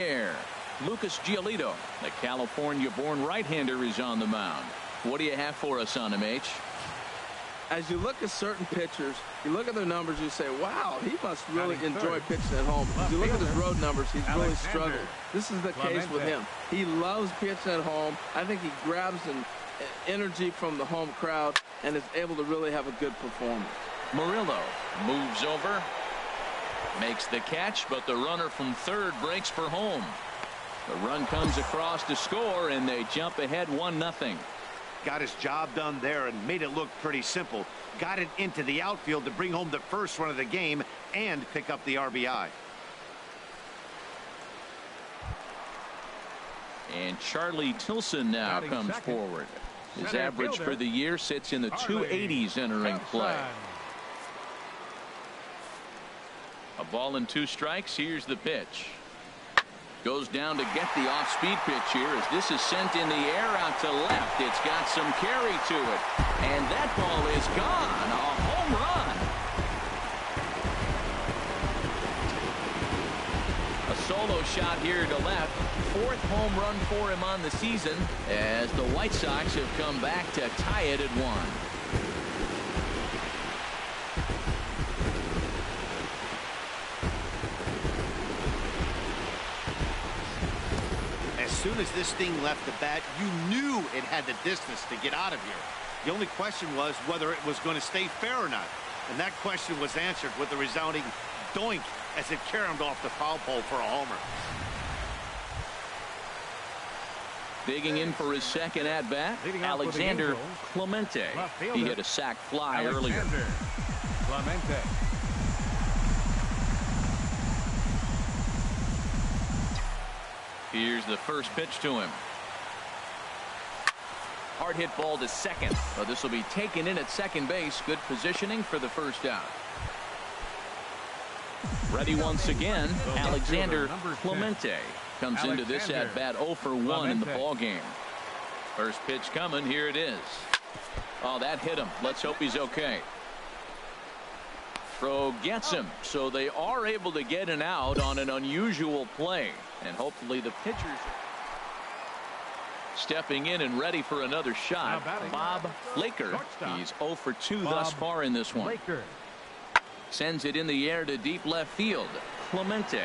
air. Lucas Giolito, the California-born right-hander, is on the mound. What do you have for us on him, H? As you look at certain pitchers, you look at their numbers, you say, wow, he must really enjoy pitching at home. As you look at his road numbers, he's really struggled. This is the case with him. He loves pitching at home. I think he grabs an energy from the home crowd and is able to really have a good performance. Murillo moves over, makes the catch, but the runner from third breaks for home. The run comes across to score, and they jump ahead 1-0. Got his job done there and made it look pretty simple. Got it into the outfield to bring home the first run of the game and pick up the RBI. And Charlie Tilson now comes forward. His average for the year sits in the 280s entering play. A ball and 2 strikes. Here's the pitch. Goes down to get the off-speed pitch here as this is sent in the air out to left. It's got some carry to it. And that ball is gone. A home run. A solo shot here to left. 4th home run for him on the season as the White Sox have come back to tie it at 1. As soon as this thing left the bat, you knew it had the distance to get out of here. The only question was whether it was going to stay fair or not. And that question was answered with a resounding doink as it caromed off the foul pole for a homer. Digging in for his second at-bat, Alexander Clemente. He hit a sac fly earlier. Clemente. Here's the first pitch to him. Hard hit ball to second, but this will be taken in at second base. Good positioning for the first out. Ready once again, Alexander Clemente comes into this at bat 0 for 1 in the ball game. First pitch coming. Here it is. Oh, that hit him. Let's hope he's okay. Throw gets him, so they are able to get an out on an unusual play, and hopefully the pitchers stepping in and ready for another shot. Bob Laker, he's 0 for 2 thus far in this one. Sends it in the air to deep left field. Clemente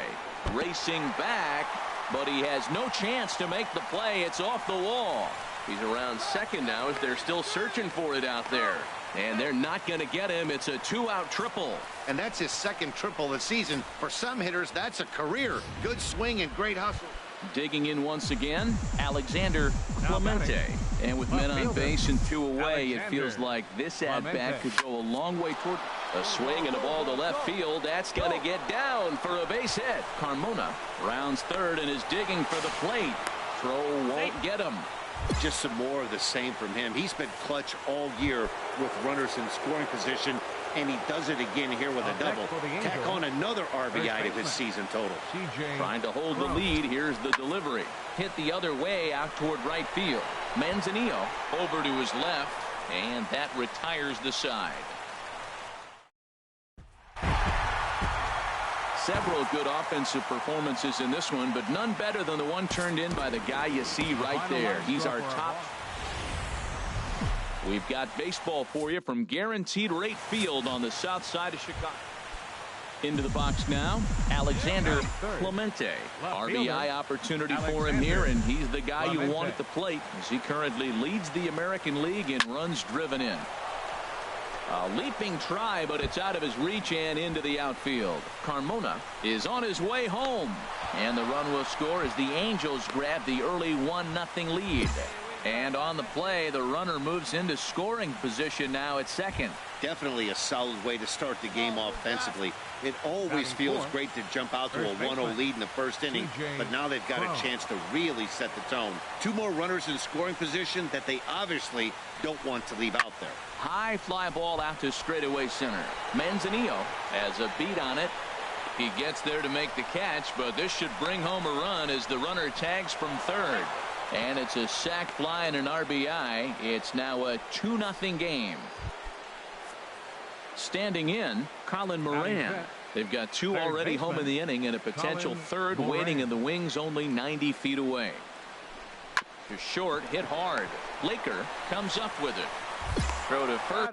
racing back, but he has no chance to make the play. It's off the wall. He's around second now as they're still searching for it out there. And they're not going to get him. It's a 2-out triple. And that's his second triple this season. For some hitters, that's a career. Good swing and great hustle. Digging in once again, Alexander Clemente. And with men on base and 2 away, it feels like this at-bat could go a long way toward a swing and a ball to left field. That's going to get down for a base hit. Carmona rounds third and is digging for the plate. Throw won't get him. Just some more of the same from him. He's been clutch all year with runners in scoring position, and he does it again here with a double. Tack on another RBI to his season total. Trying to hold the lead. Here's the delivery. Hit the other way out toward right field. Manzanillo over to his left, and that retires the side. Several good offensive performances in this one, but none better than the one turned in by the guy you see right there. He's our top. We've got baseball for you from Guaranteed Rate Field on the south side of Chicago. Into the box now, Alexander Clemente. RBI opportunity for him here, and he's the guy you want at the plate as he currently leads the American League in runs driven in. A leaping try, but it's out of his reach and into the outfield. Carmona is on his way home, and the run will score as the Angels grab the early 1-0 lead. And on the play, the runner moves into scoring position now at second. Definitely a solid way to start the game offensively. It always feels great to jump out to a 1-0 lead in the first inning, but now they've got a chance to really set the tone. 2 more runners in scoring position that they obviously don't want to leave out there. High fly ball out to straightaway center. Manzanillo has a beat on it. He gets there to make the catch, but this should bring home a run as the runner tags from third. And it's a sac fly and an RBI. It's now a 2-0 game. Standing in, Colin Moran. They've got two already home in the inning and a potential third waiting in the wings only 90 feet away. To short, hit hard. Laker comes up with it. Throw to first.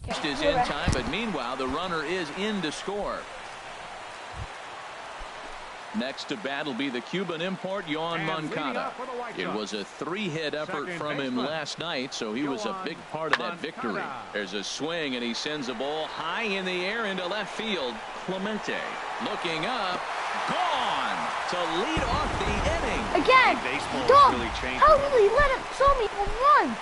Is in time, but meanwhile the runner is in to score. Next to bat will be the Cuban import Yohan Moncada. It was a 3-hit effort from him last night, so he was a big part of that victory. There's a swing, and he sends a ball high in the air into left field. Clemente looking up, gone to lead off the inning. Again, don't totally let him show me for once.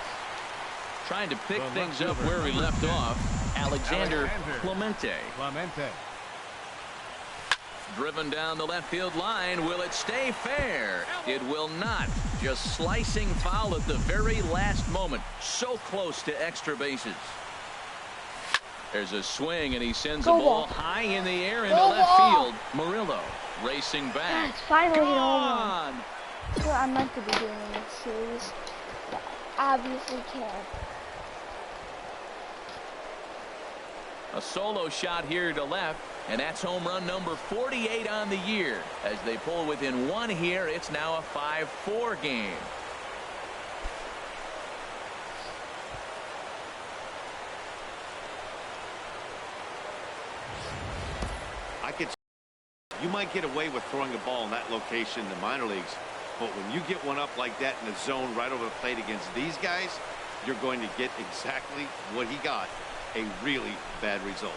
Trying to pick things up where we left off. Alexander Clemente. Driven down the left field line. Will it stay fair? It will not. Just slicing foul at the very last moment. So close to extra bases. There's a swing, and he sends a ball high in the air into left field. Murillo racing back. It's finally on. That's what I meant to be doing in this series. But obviously can't. A solo shot here to left, and that's home run number 48 on the year. As they pull within one here, it's now a 5-4 game. You might get away with throwing a ball in that location in the minor leagues, but when you get one up like that in the zone right over the plate against these guys, you're going to get exactly what he got. A really bad result.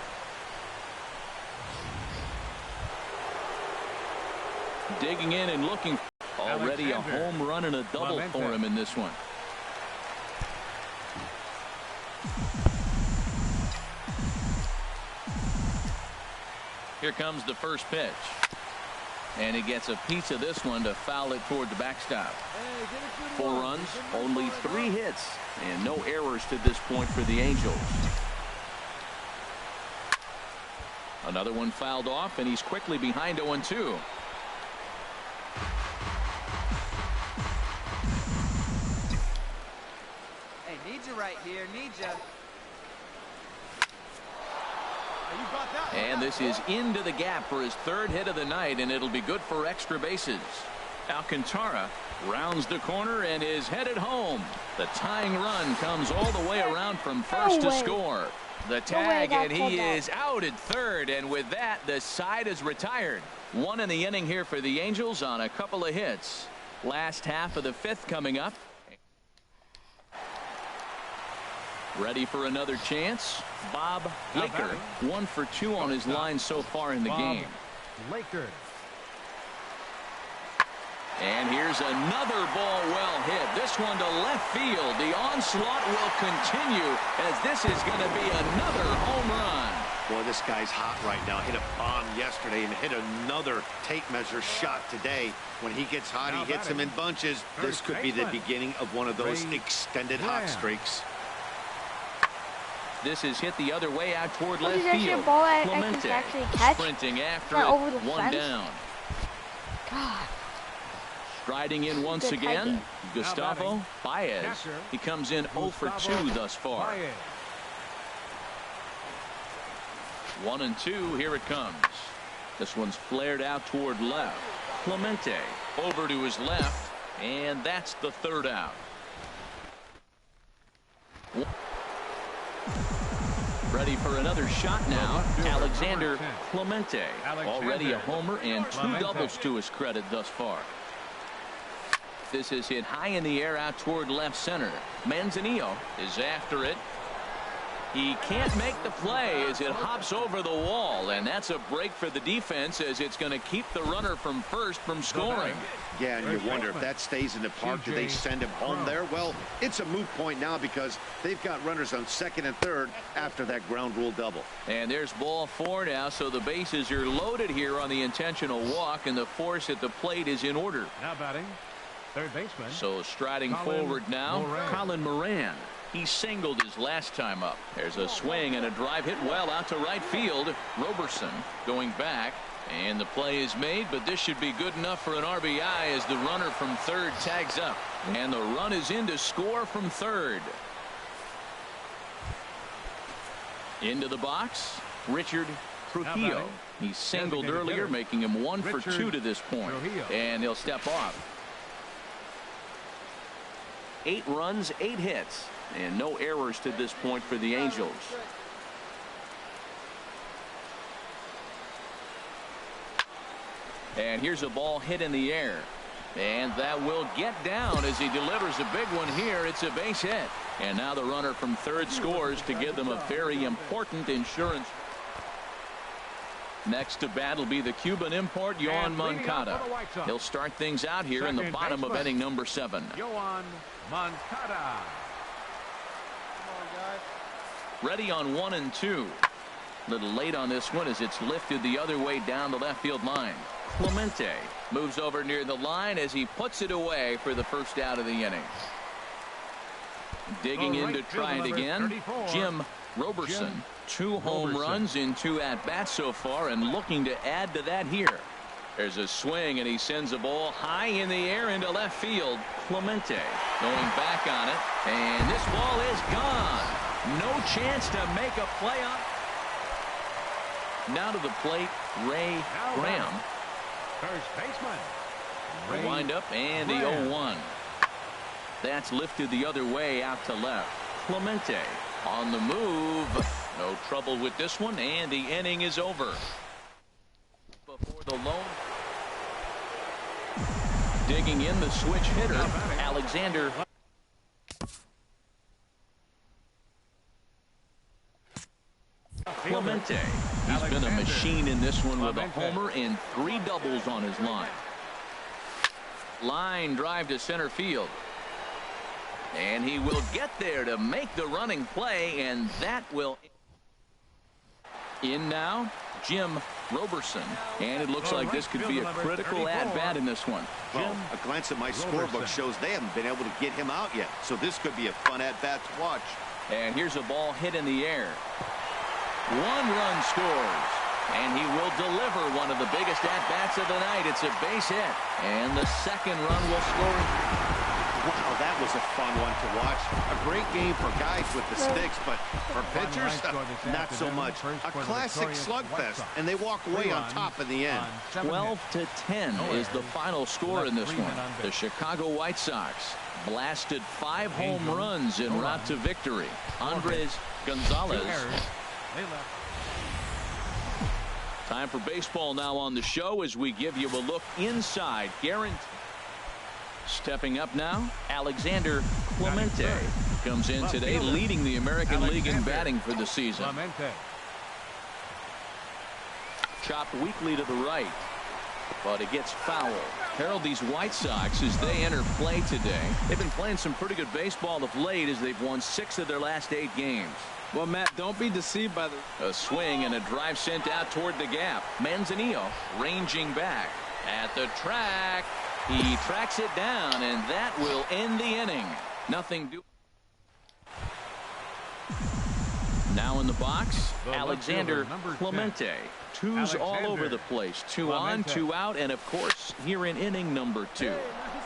Digging in and looking. Already a home run and a double for him in this one. Here comes the first pitch. And he gets a piece of this one to foul it toward the backstop. 4 runs, only 3 hits, and no errors to this point for the Angels. Another one fouled off, and he's quickly behind 0-2. Hey, need you right here, need you. And this is into the gap for his 3rd hit of the night, and it'll be good for extra bases. Alcantara rounds the corner and is headed home. The tying run comes all the way around from first to score. The tag, and he is out at 3rd, and with that, the side is retired. 1 in the inning here for the Angels on a couple of hits. Last half of the 5th coming up. Ready for another chance. Bob Laker, 1 for 2 on his line so far in the game. And here's another ball well hit. This one to left field. The onslaught will continue as this is going to be another home run. Boy, this guy's hot right now. Hit a bomb yesterday and hit another tape measure shot today. When he gets hot, he hits them in bunches. This could be the beginning of one of those extended hot streaks. This is hit the other way out toward left field. Clemente sprinting after it. Over the 1 fence. down. God. Striding in once again, Gustavo Baez. He comes in 0 for 2 thus far. 1-2. Here it comes. This one's flared out toward left. Clemente over to his left, and that's the 3rd out. Ready for another shot now. Alexander Clemente. Already a homer and 2 doubles to his credit thus far. This is hit high in the air out toward left center. Manzanillo is after it. He can't make the play as it hops over the wall, and that's a break for the defense as it's going to keep the runner from first from scoring. Yeah, and you wonder if that stays in the park, do they send him home there? Well, it's a moot point now because they've got runners on 2nd and 3rd after that ground rule double. And there's ball 4 now, so the bases are loaded here on the intentional walk, and the force at the plate is in order. Now batting, 3rd baseman. So striding forward now, Colin Moran. He singled his last time up. There's a swing and a drive hit well out to right field. Roberson going back, and the play is made, but this should be good enough for an RBI as the runner from 3rd tags up. And the run is in to score from 3rd. Into the box, Richard Trujillo. He singled earlier, making him 1 for 2 to this point. And he'll step off. 8 runs, 8 hits. And no errors to this point for the Angels. And here's a ball hit in the air. And that will get down as he delivers a big one here. It's a base hit. And now the runner from third scores to give them a very important insurance. Next to bat will be the Cuban import, Yoan Moncada. He'll start things out here in the bottom of inning number 7. Yoan Moncada. Ready on 1 and 2. A little late on this one as it's lifted the other way down the left field line. Clemente moves over near the line as he puts it away for the first out of the inning. Digging in to try it again, Jim Roberson. 2 home runs in 2 at-bats so far, and looking to add to that here. There's a swing, and he sends a ball high in the air into left field. Clemente going back on it, and this ball is gone. No chance to make a play on. Now to the plate, Ray Graham. First baseman. The windup and the 0-1. That's lifted the other way out to left. Clemente on the move. No trouble with this one, and the inning is over. Before the lone. Digging in the switch hitter, Alexander. Clemente. He's been a machine in this one with a homer and 3 doubles on his line. Line drive to center field. And he will get there to make the running play, and that will. In now, Jim Roberson. And it looks like this could be a critical at-bat in this one. Well, a glance at my scorebook shows they haven't been able to get him out yet. So this could be a fun at-bat to watch. And here's a ball hit in the air. 1 run scores. And he will deliver one of the biggest at-bats of the night. It's a base hit. And the second run will score. Wow, that was a fun one to watch. A great game for guys with the sticks, but for pitchers, not so much. A classic slugfest, and they walk away on top in the end. 12-10 is the final score in this one. The Chicago White Sox blasted 5 home runs en route to victory. Andres Gonzalez. Time for baseball now on the show as we give you a look inside. Guaranteed. Stepping up now, Alexander Clemente comes in today, leading the American League in batting for the season. Chopped weakly to the right, but it gets foul. Harold, these White Sox, as they enter play today, they've been playing some pretty good baseball of late as they've won 6 of their last 8 games. Well, Matt, don't be deceived by a swing and a drive sent out toward the gap. Manzanillo ranging back at the track. He tracks it down, and that will end the inning. Nothing do. Now in the box, Alexander Clemente. 2s all over the place. 2 on, 2 out, and of course, here in inning number 2.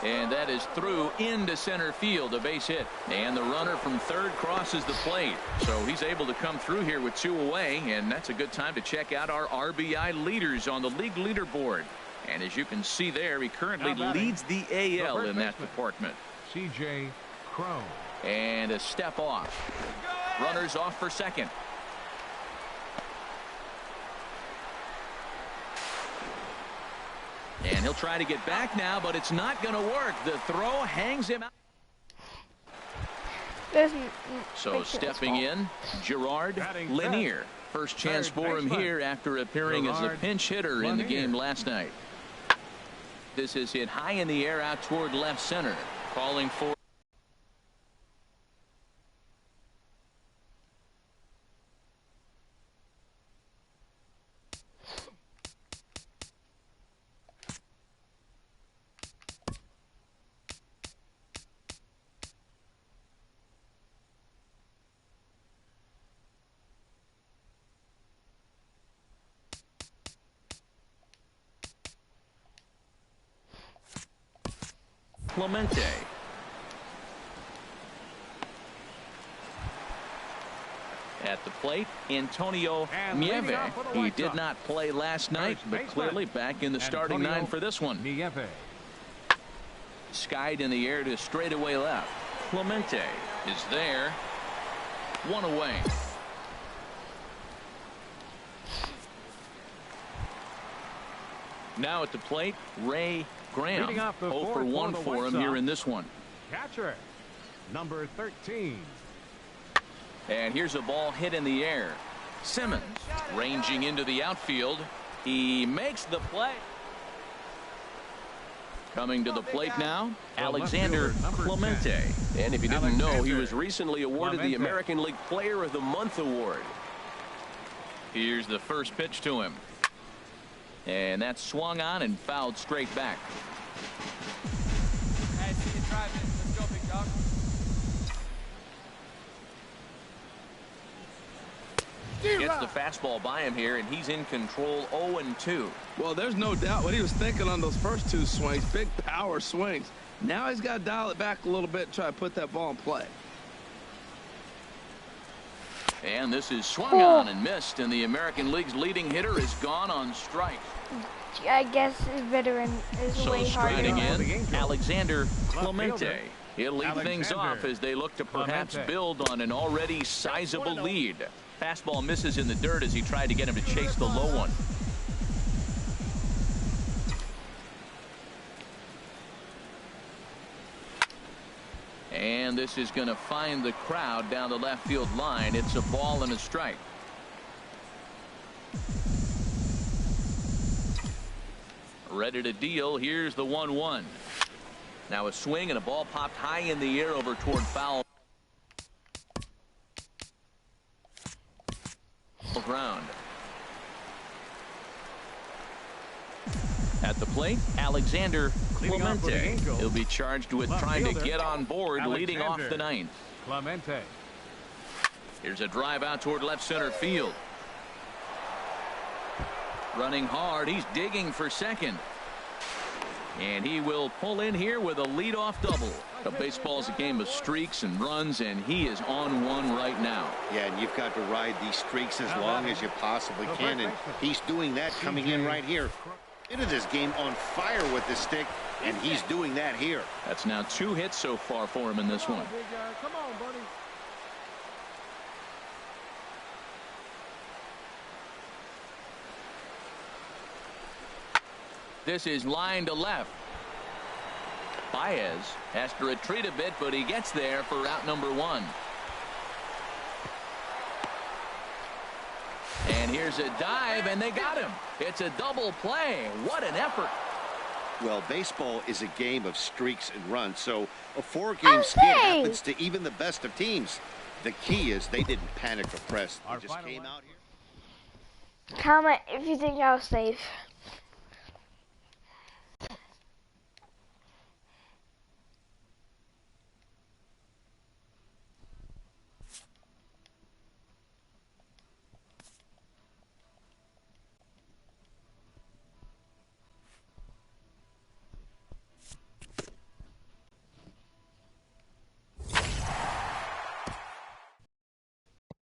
And that is through into center field, a base hit. And the runner from third crosses the plate. So he's able to come through here with 2 away, and that's a good time to check out our RBI leaders on the league leaderboard. And as you can see there, he currently leads the AL in that department. C.J. Cron. And a step off. Runners off for second. And he'll try to get back now, but it's not going to work. The throw hangs him out. So stepping in, Gerard Lanier. First chance for him here after appearing as a pinch hitter in the game last night. This is hit high in the air out toward left center. Calling for. Clemente. At the plate, Antonio Nieve. He did not play last night, but clearly back in the starting 9 for this one. Skied in the air to straightaway left. Clemente is there. 1 away. Now at the plate, Ray Graham. Leading off the 0 for fourth 1 the for White him here Sox. in this one. Catcher, number 13. And here's a ball hit in the air. Simmons ranging into the outfield. He makes the play. Coming to the plate now, Alexander Clemente. And if you didn't know, he was recently awarded the American League Player of the Month award. Here's the first pitch to him. And that's swung on and fouled straight back. Hey, see you driving. Let's go, big dog. Gets the fastball by him here, and he's in control 0-2. Well, there's no doubt what he was thinking on those first two swings. Big power swings. Now he's got to dial it back a little bit and try to put that ball in play. And this is swung on and missed, and the American League's leading hitter is gone on strike. I guess veteran is So way harder. striding in, Alexander Clemente. He'll lead things off as they look to perhaps build on an already sizable lead. Fastball misses in the dirt as he tried to get him to chase the low one. And this is going to find the crowd down the left field line. It's a ball and a strike. Ready to deal. Here's the 1-1. Now a swing and a ball popped high in the air over toward foul ground. At the plate, Alexander Clemente. He'll be charged with trying to get on board, leading off the ninth. Clemente. Here's a drive out toward left center field. Running hard, he's digging for second. And he will pull in here with a leadoff double. Baseball's a game of streaks and runs, and he is on one right now. Yeah, and you've got to ride these streaks as long as you possibly can, and he's doing that coming in right here. Into this game on fire with the stick, and he's doing that here. That's now 2 hits so far for him in this one. Come on, buddy. This is line to left. Baez has to retreat a bit, but he gets there for out number 1. And here's a dive, and they got him. It's a double play. What an effort. Well, baseball is a game of streaks and runs, so a 4-game skid happens to even the best of teams. The key is they didn't panic or press. They just came out here. Comment if you think I was safe.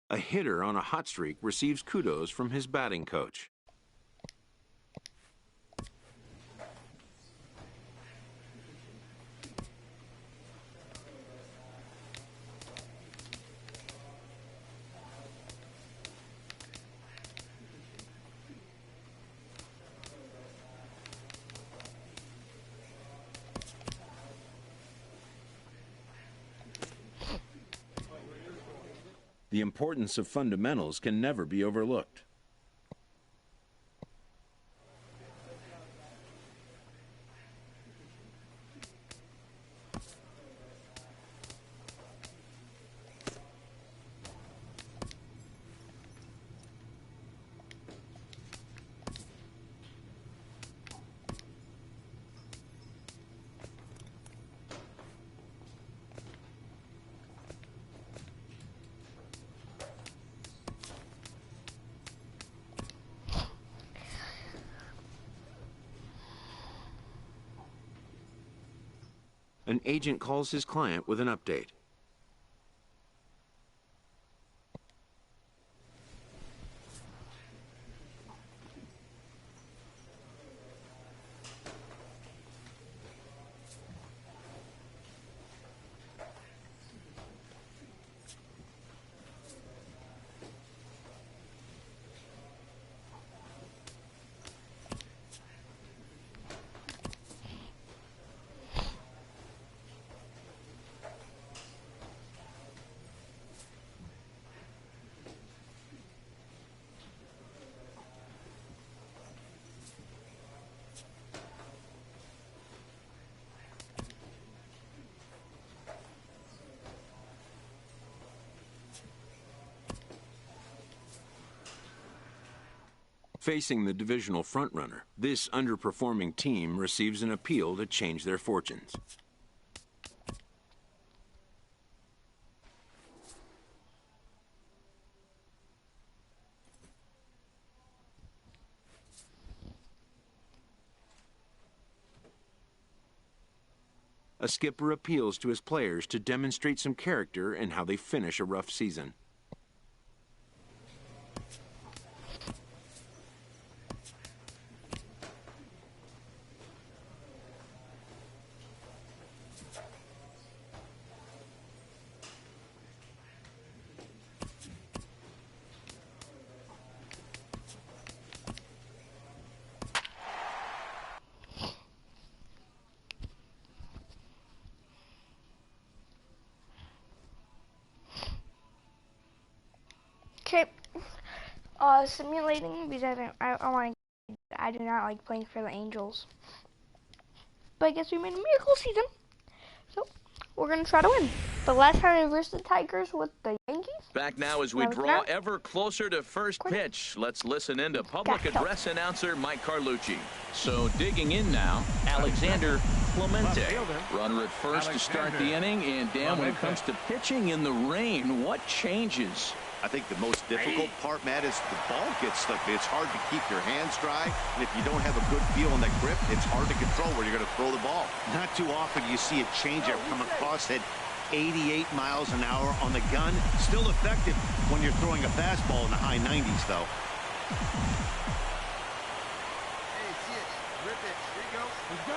A hitter on a hot streak receives kudos from his batting coach. The importance of fundamentals can never be overlooked. An agent calls his client with an update. Facing the divisional frontrunner, this underperforming team receives an appeal to change their fortunes. A skipper appeals to his players to demonstrate some character in how they finish a rough season. Okay, simulating because I do not like playing for the Angels. But I guess we made a miracle season, so we're gonna try to win. The last time we versed the Tigers with the Yankees. Back now as we draw ever closer to first pitch. Let's listen in to public address announcer Mike Carlucci. So digging in now, Alexander Clemente. Runner at first to start the inning, and Dan, when it comes to pitching in the rain, what changes? I think the most difficult part, Matt, is the ball gets stuck. It's hard to keep your hands dry, and if you don't have a good feel on that grip, it's hard to control where you're going to throw the ball. Not too often you see a changeup come across at 88 miles an hour on the gun. Still effective when you're throwing a fastball in the high 90s, though.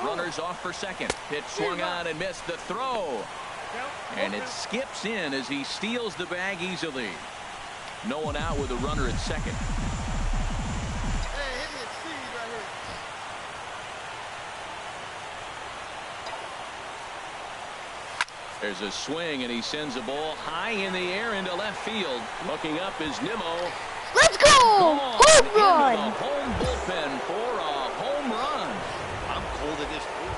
Runners off for second. Pitch swung on and missed the throw. And it skips in as he steals the bag easily. No one out with a runner at second. There's a swing, and he sends a ball high in the air into left field. Looking up is Nimmo. Let's go! Home run! Into the home bullpen for a home run. I'm cold at this point.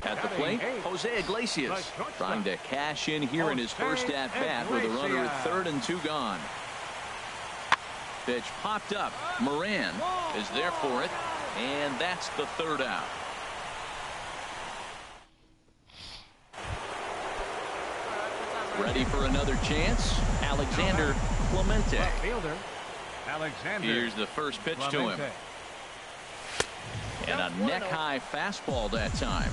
At the plate, Jose Iglesias trying to cash in here in his first at-bat with a runner at third and 2 gone. Pitch popped up. Moran is there for it, and that's the third out. Ready for another chance, Alexander Clemente. Here's the first pitch to him. And a neck-high fastball that time.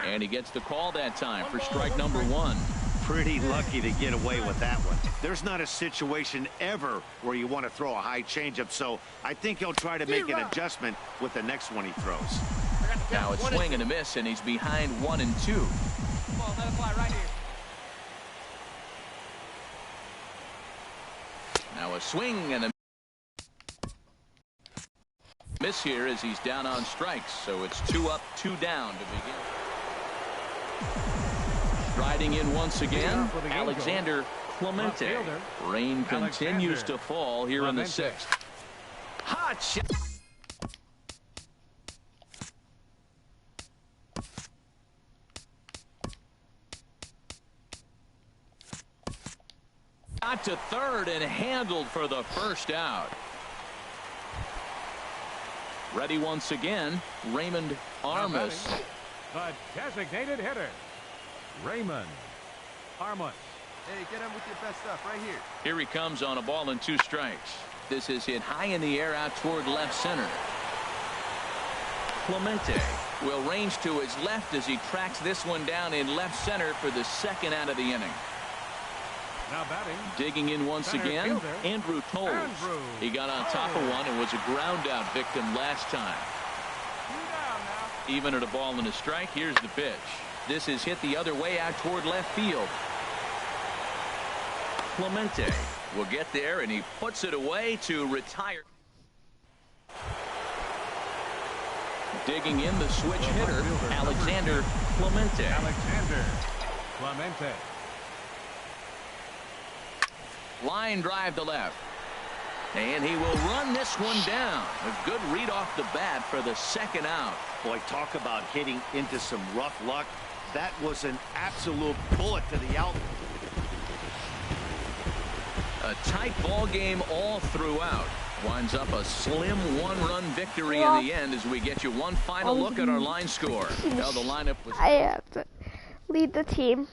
And he gets the call that time for strike number 1. Pretty lucky to get away with that one. There's not a situation ever where you want to throw a high changeup, so I think he'll try to make an adjustment with the next one he throws. Now a swing and a miss, and he's behind 1 and 2. Come on, let it fly right here. Now a swing and a miss here as he's down on strikes, so it's 2 up, 2 down to begin. Striding in once again, Alexander Clemente. Rain continues to fall here in the 6th. Hot shot. Got to third and handled for the first out. Ready once again, Raymond Armas. The designated hitter, Raymond Armas. Hey, get him with your best stuff right here. Here he comes on a ball and 2 strikes. This is hit high in the air out toward left center. Clemente will range to his left as he tracks this one down in left center for the 2nd out of the inning. Now batting. Digging in once again, fielder, Andrew Toles. He got on top of one and was a ground out victim last time. Even at a ball and a strike, here's the pitch. This is hit the other way out toward left field. Clemente will get there, and he puts it away to retire. Digging in the switch hitter, Alexander Clemente. Alexander Clemente. Line drive to left. And he will run this one down. A good read off the bat for the second out. Boy, talk about hitting into some rough luck. That was an absolute bullet to the out. A tight ball game all throughout. Winds up a slim one-run victory in the end as we get you one final look at our line score. Well, the lineup was... I have to lead the team.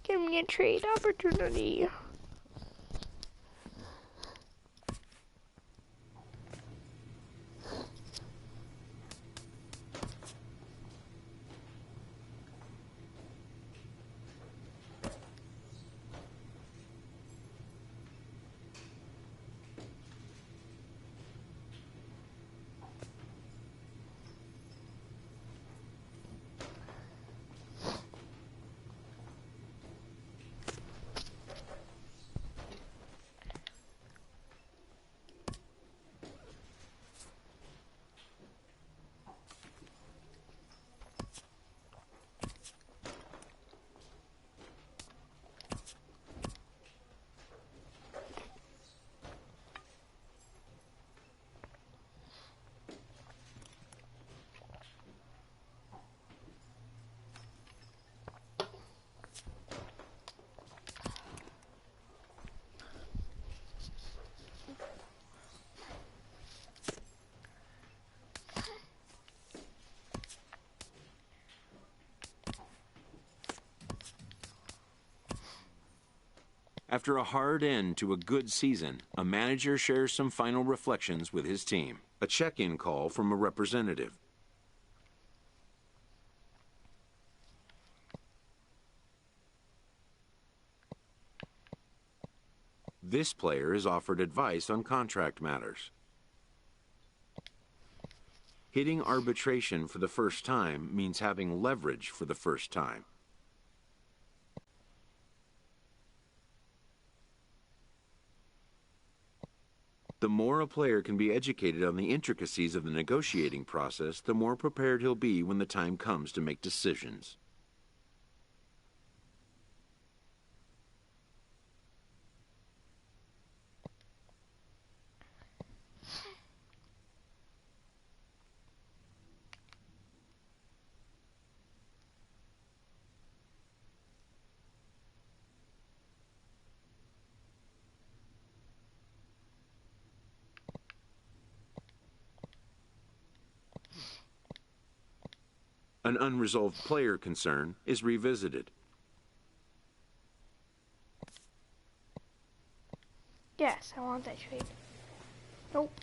Give me a trade opportunity. After a hard end to a good season, a manager shares some final reflections with his team. A check-in call from a representative. This player is offered advice on contract matters. Hitting arbitration for the first time means having leverage for the first time. The more a player can be educated on the intricacies of the negotiating process, the more prepared he'll be when the time comes to make decisions. An unresolved player concern is revisited. Yes, I want that trade. Nope.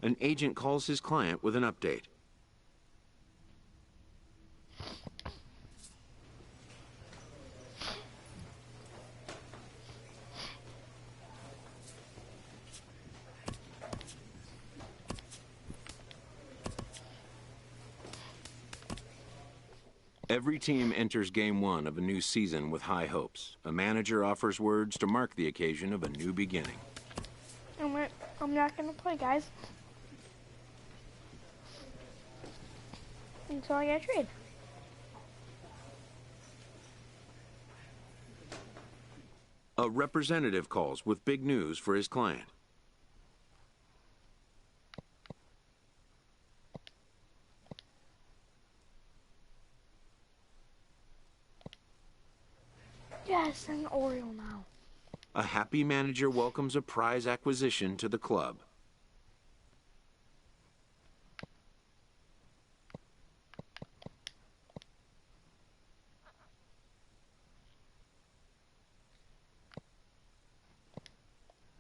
An agent calls his client with an update. Every team enters game one of a new season with high hopes. A manager offers words to mark the occasion of a new beginning. I'm not gonna play, guys, until I get a trade. A representative calls with big news for his client. Yes, an Oriole now. A happy manager welcomes a prize acquisition to the club.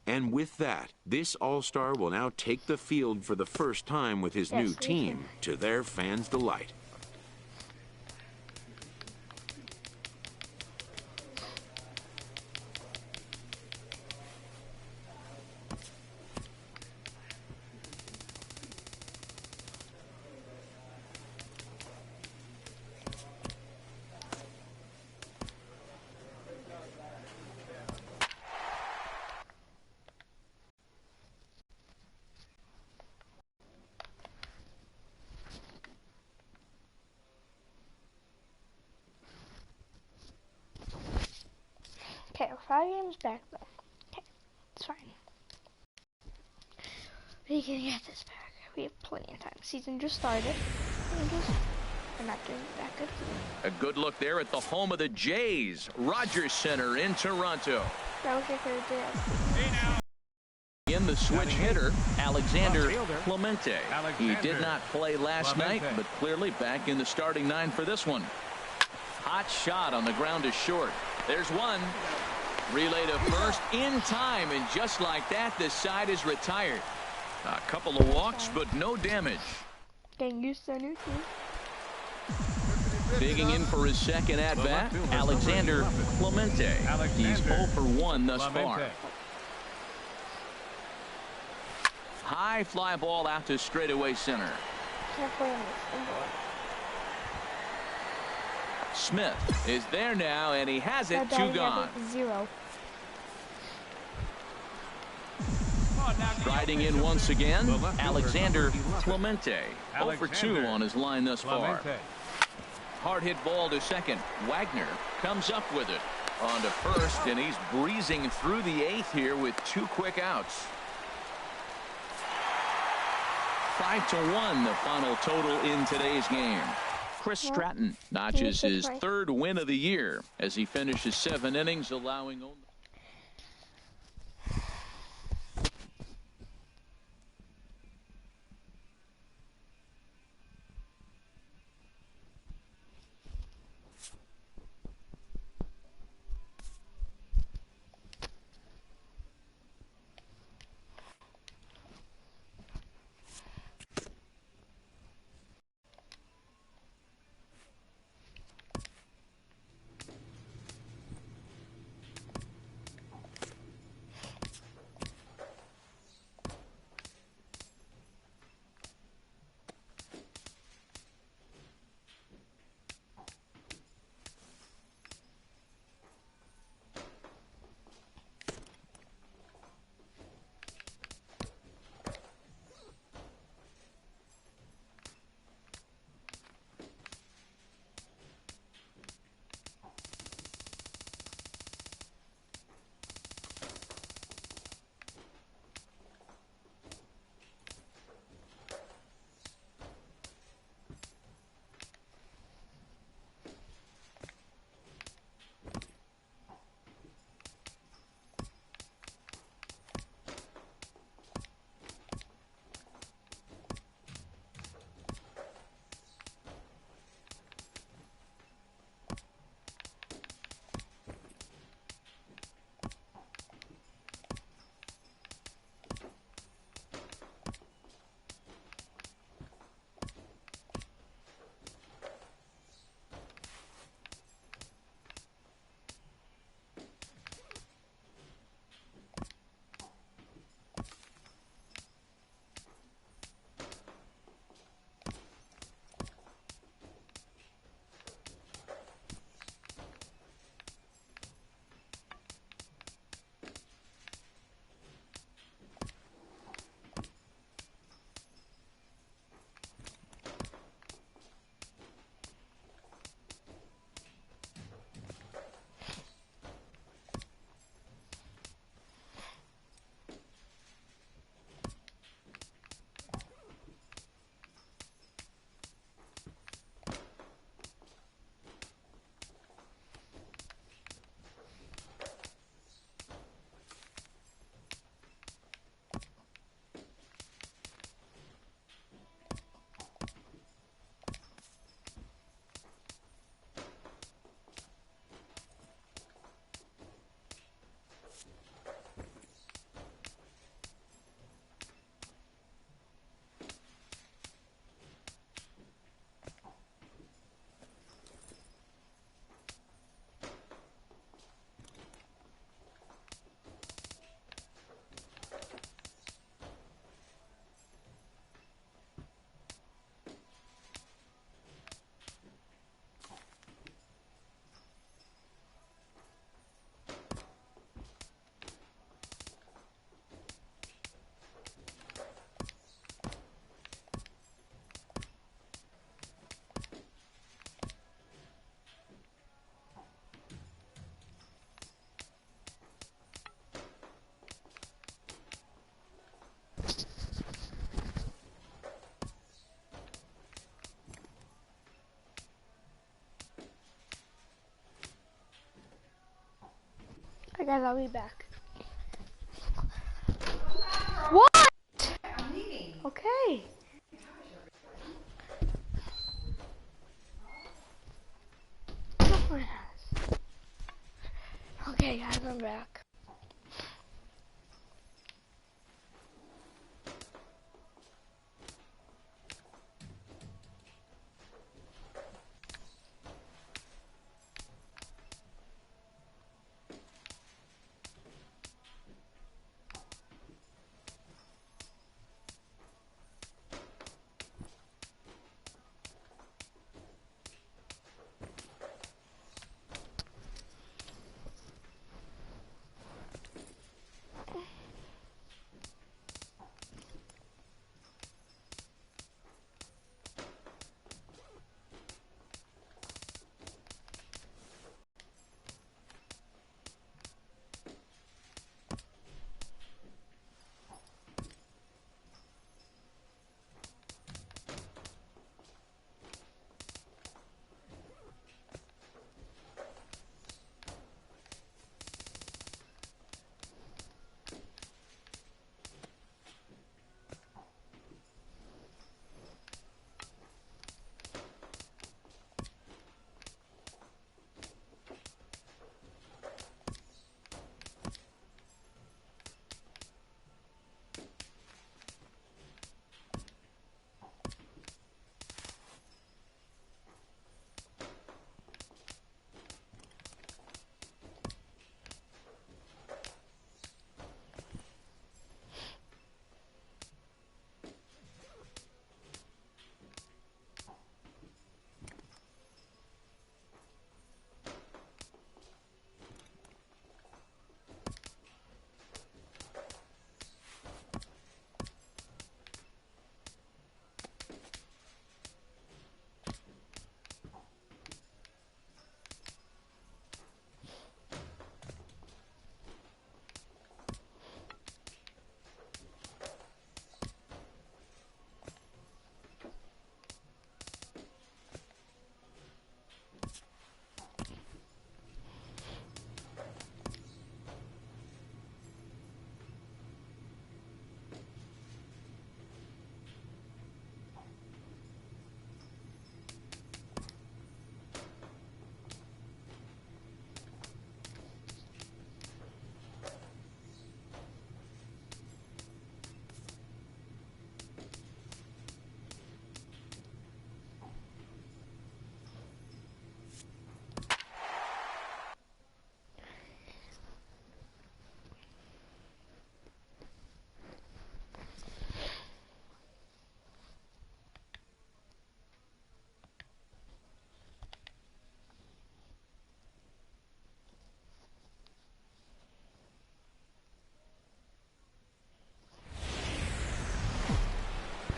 And with that, this all-star will now take the field for the first time with his new team, to their fans' delight. Okay, we're 5 games back though. Okay, it's fine. We can get this back. We have plenty of time. Season just started. We're not doing that good. A good look there at the home of the Jays, Rogers Center in Toronto. That was your third day. In the switch hitter, Alexander Clemente. He did not play last night, but clearly back in the starting 9 for this one. Hot shot on the ground is short. There's one. Relay to first in time, and just like that, the side is retired. A couple of walks, but no damage. Getting used to a new team. Digging in for his second at-bat, Alexander Clemente. He's 0 for 1 thus far. High fly ball out to straightaway center. Can't play on this indoor. Smith is there now, and he has it. 2 gone. 0. Riding in once again, Alexander Clemente. 0 for 2 on his line thus far. Hard hit ball to second. Wagner comes up with it. On to first, and he's breezing through the 8th here with 2 quick outs. 5-1 the final total in today's game. Chris Stratton notches his 3rd win of the year as he finishes 7 innings, allowing only Guys, I'll be back. What? I'm leaving. Okay. Okay, guys, I'm back.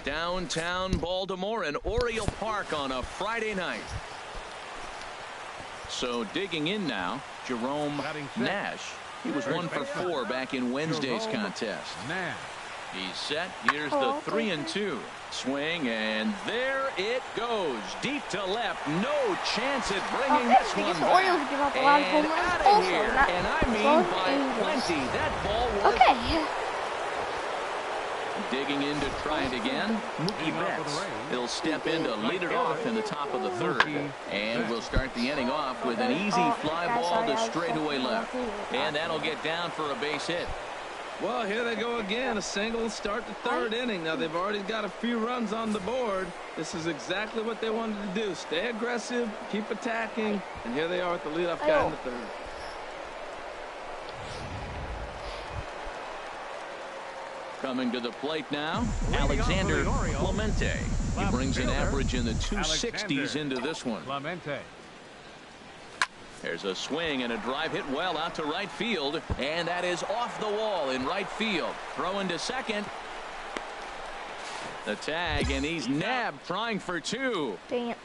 Downtown Baltimore and Oriole Park on a Friday night. So digging in now, Jerome Nash. He was 1 for 4 back in Wednesday's contest. He's set. Here's the 3-2 swing, and there it goes, deep to left. No chance at bringing this one back. And out of here, and I mean by plenty. That ball was digging in to try it again. Mookie Betts. He'll step in to lead it off in the top of the third, and we'll start the inning off with an easy fly ball to straightaway left, and that'll get down for a base hit. Well, here they go again, a single start the third inning. Now they've already got a few runs on the board. This is exactly what they wanted to do. Stay aggressive, keep attacking, and here they are with the leadoff guy in the third. Coming to the plate now, Alexander Clemente. He brings an average in the 260s into this one. There's a swing and a drive hit well out to right field, and that is off the wall in right field. Throw into second. The tag, and he's nabbed trying for 2. Dang it.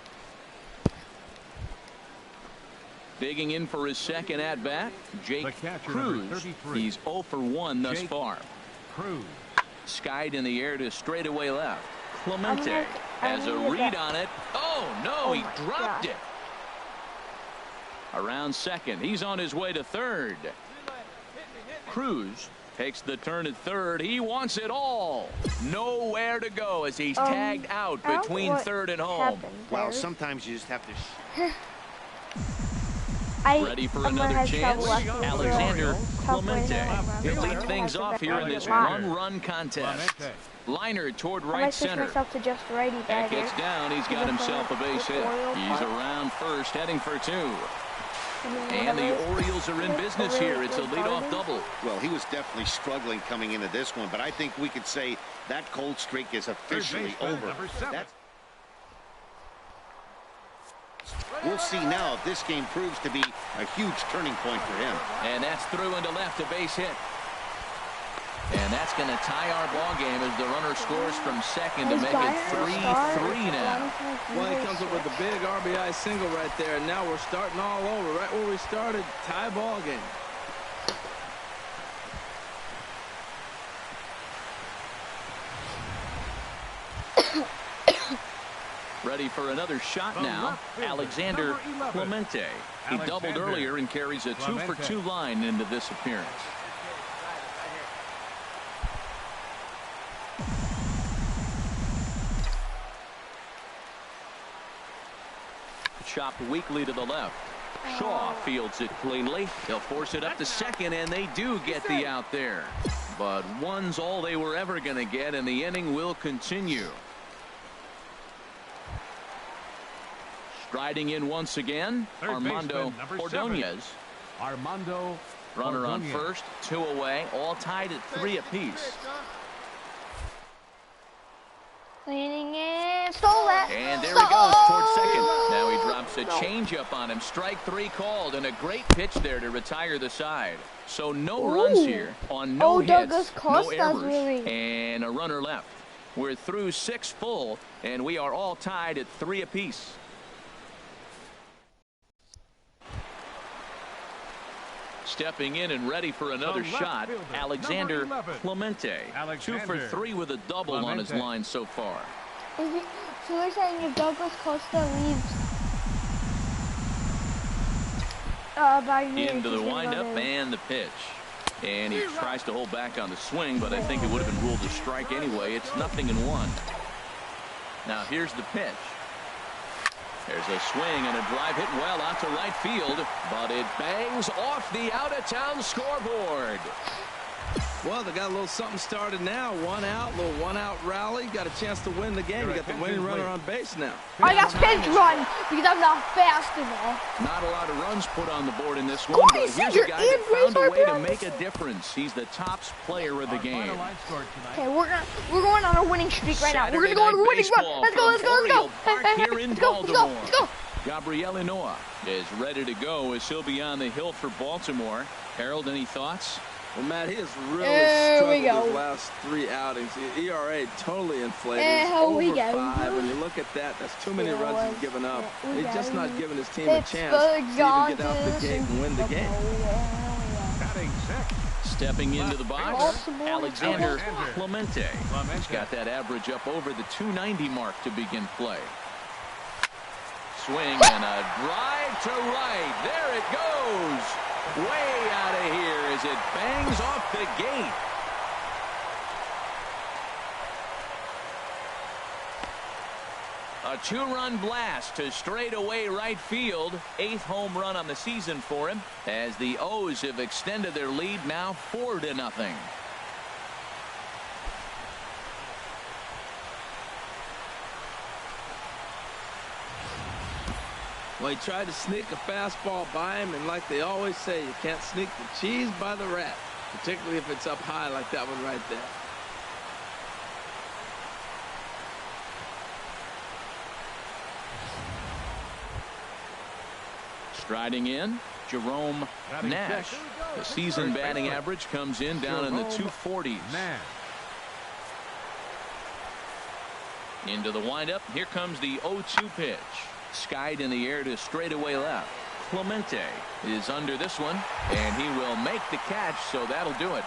Digging in for his second at bat, Jake Cruz. He's 0 for 1 thus far. Cruz. Skied in the air to straightaway left. Clemente has a read on it. Oh no, he dropped it. Around second, he's on his way to third. Cruz takes the turn at third. He wants it all. Nowhere to go as he's tagged out between third and home. Well, sometimes you just have to. Ready for another chance? Alexander Clemente. He'll lead things off here in this one-run contest. Liner toward right center. That gets down. He's got himself a base hit. He's around first, heading for two. And the Orioles are in business here. It's a leadoff double. Well, he was definitely struggling coming into this one, but I think we could say that cold streak is officially over. We'll see now if this game proves to be a huge turning point for him. And that's through into left, a base hit. And that's going to tie our ball game as the runner scores from second to make it 3-3 now. Well, he comes up with a big RBI single right there, and now we're starting all over, right where we started, tie ball game. Ready for another shot now, Alexander Clemente. He doubled earlier and carries a 2-for-2 line into this appearance. Chopped weakly to the left. Shaw fields it cleanly. They'll force it up to second, and they do get the out there. But one's all they were ever going to get, and the inning will continue. Striding in once again, Armando Ordonez. Runner on first, 2 away, all tied at 3 apiece. Leaning in, stole that. And there he goes towards second. Now he drops a changeup on him. Strike 3 called, and a great pitch there to retire the side. So no runs here on no hits, no errors, and a runner left. We're through 6 full, and we are all tied at 3 apiece. Stepping in and ready for another shot, Alexander Clemente. 2 for 3 with a double on his line so far. So they're saying if Douglas Costa leaves into the windup and the pitch. And he tries to hold back on the swing, but I think it would have been ruled a strike anyway. It's 0-1. Now here's the pitch. There's a swing and a drive hit well out to right field, but it bangs off the out-of-town scoreboard. Well, they got a little something started now. 1 out, little 1-out rally. Got a chance to win the game. You got the winning runner on base now. I got pitch run because I'm not fast enough. Not a lot of runs put on the board in this one, but here's a guy that found a way to make a difference. He's the tops player of the game. Okay, we're going on a winning streak right now. We're gonna go on a winning run. Let's go. Here in Baltimore. Let's go. Gabriel Noah is ready to go as he'll be on the hill for Baltimore. Harold, any thoughts? Well, Matt, he has really struggled his last 3 outings. ERA totally inflated. Over 5. When you look at that, that's too many runs he's given up. He's just not giving his team a chance to even get out the gate and win the game. Stepping into the box, Alexander Clemente. He's got that average up over the 290 mark to begin play. Swing and a drive to right. There it goes. Way out of here as it bangs off the gate. A 2-run blast to straightaway right field. 8th home run on the season for him as the O's have extended their lead now 4-0. Well, he tried to sneak a fastball by him, and like they always say, you can't sneak the cheese by the rat, particularly if it's up high like that one right there. Striding in, Jerome Nash. The season batting average comes in down in the 240s. Into the windup. Here comes the 0-2 pitch. Skied in the air to straightaway left. Clemente is under this one, and he will make the catch, so that'll do it.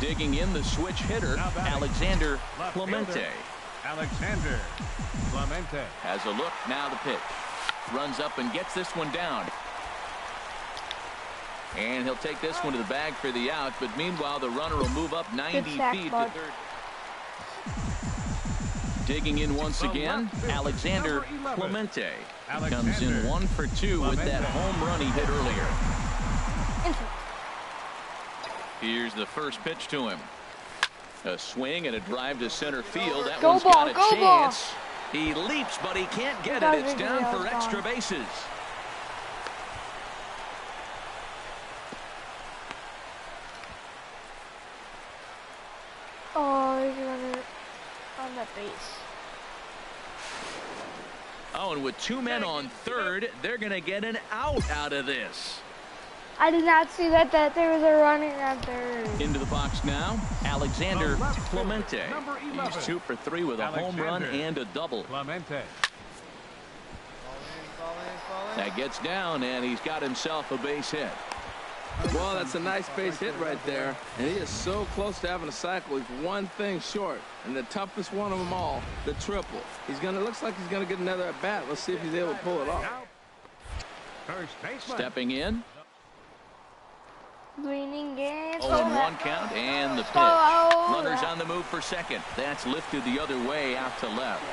Digging in the switch hitter, Alexander Clemente. Has a look, now the pitch. Runs up and gets this one down. And he'll take this one to the bag for the out, but meanwhile the runner will move up 90 feet to third. Digging in once again, Alexander Clemente comes in 1 for 2 with that home run he hit earlier. Here's the first pitch to him. A swing and a drive to center field. That one's got a chance. He leaps, but he can't get it. It's down for extra bases. Oh, he's running on that base. Oh, and with 2 men on third, they're going to get an out of this. I did not see that there was a running on third. Into the box now, Alexander Clemente. He's 2 for 3 with a home run and a double. Clemente. That gets down, and he's got himself a base hit. Well, that's a nice base hit right there. And he is so close to having a cycle. He's one thing short. And the toughest one of them all, the triple. Looks like he's gonna get another at bat. Let's see if he's able to pull it off. First baseman. Stepping in. Leaning in. 0-1 count, and the pitch. Runners on the move for second. That's lifted the other way out to left.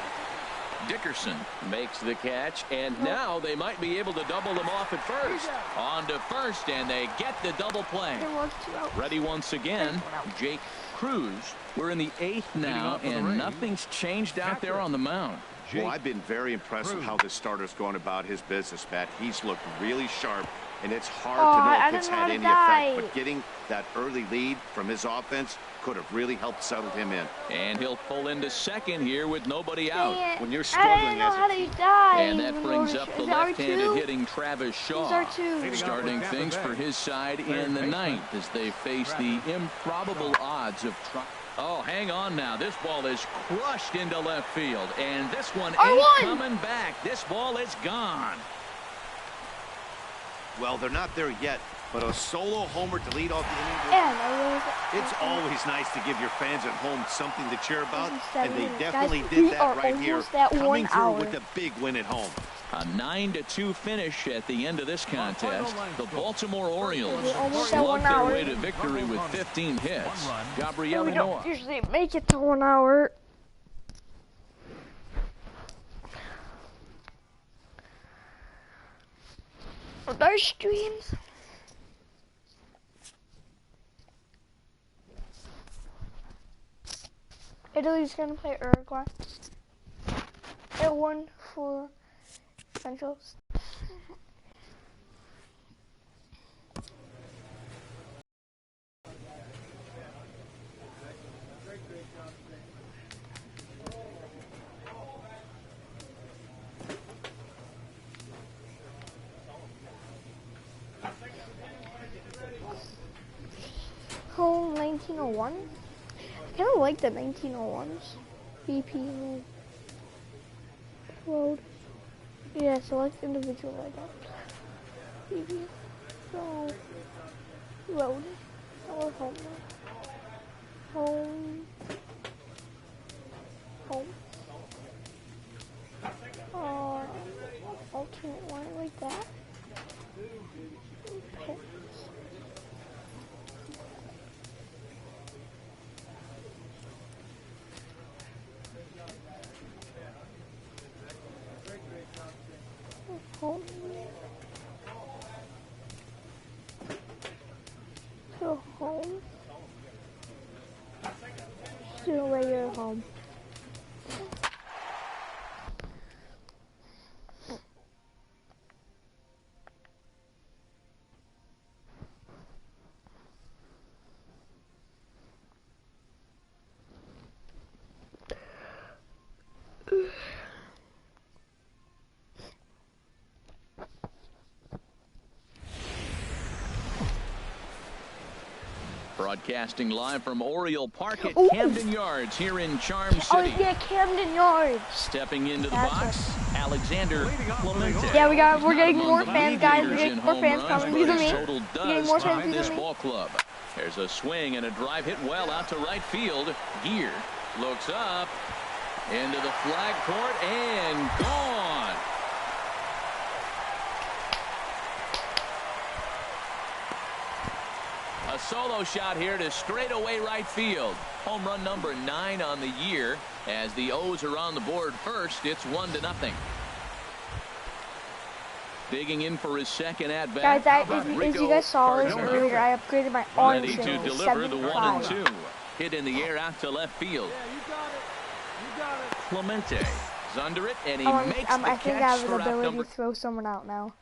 Dickerson makes the catch, and now they might be able to double him off at first. On to first, and they get the double play. Ready once again, Jake Cruz. We're in the 8th now, and nothing's changed out there on the mound. Well, I've been very impressed with how this starter's going about his business, Matt. He's looked really sharp, and it's hard to know if it's had any effect. But getting that early lead from his offense could have really helped settle him in. And he'll pull into second here with nobody out. When you're struggling as a and that brings up the left-handed hitting Travis Shaw. Starting things for his side in the 9th as they face the improbable odds of trying. Oh, hang on now. This ball is crushed into left field. And this one ain't coming back. This ball is gone. Well, they're not there yet, but a solo homer to lead off the inning. It's always nice to give your fans at home something to cheer about, and they definitely did that right here, coming through with a big win at home. A 9-2 finish at the end of this contest. The Baltimore Orioles slugged their way to victory with 15 hits. Gabrielle We Noah. don't usually make it to 1 hour. With our streams. Italy's gonna play Uruguay. They won for Central. Oh, 1901. I kind of like the 1901s. BP road. Yeah, select individual items. BP road. Or home. Home. Home. Alternate line like that. Okay. Home. So home. So where you're home. Broadcasting live from Oriole Park at Camden Yards here in Charm City. Oh, yeah, Camden Yards. Stepping into the box, Alexander Clemente. Yeah, we're getting more fans, guys. We're getting more fans coming. These are me. We're getting more fans. This ball club. There's a swing and a drive hit well out to right field. Gear looks up into the flag court and gone. solo shot here to straightaway right field. Home run number 9 on the year. As the O's are on the board first, it's 1-0. Digging in for his second at bat. Guys, as you guys saw this earlier, I upgraded my arm ready to deliver the 1-2. Hit in the air out to left field. Yeah, you got it. You got it. Clemente is under it, and he makes the I think I catch have for the out ability number. to throw someone out now.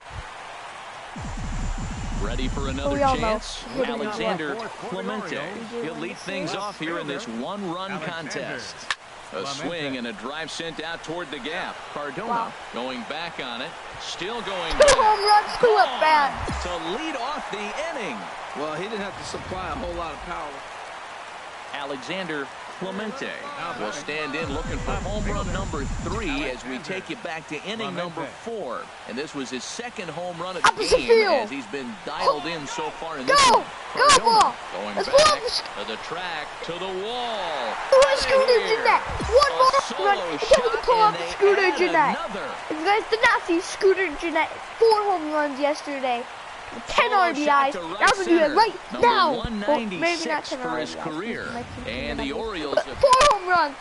Ready for another we all chance. know. Alexander Clemente. He'll lead things off here in this one-run contest. A swing and a drive sent out toward the gap. Cardona going back on it. Still going 2 home runs, 2 at bat. to lead off the inning. Well, he didn't have to supply a whole lot of power. Alexander Clemente will stand in looking for home run number 3 as we take you back to inning number 4. And this was his second home run of the game as he's been dialed in so far in this one. Go ball! Going Let's back to the track, to the wall. Scooter Jeanette! One more run! You can't pull off Scooter Jeanette! If you guys did not see Scooter Jeanette, 4 home runs yesterday. 10 RBIs. That would do it right now. Well, maybe not 10 for his RBIs. career. And the Orioles 4 home runs.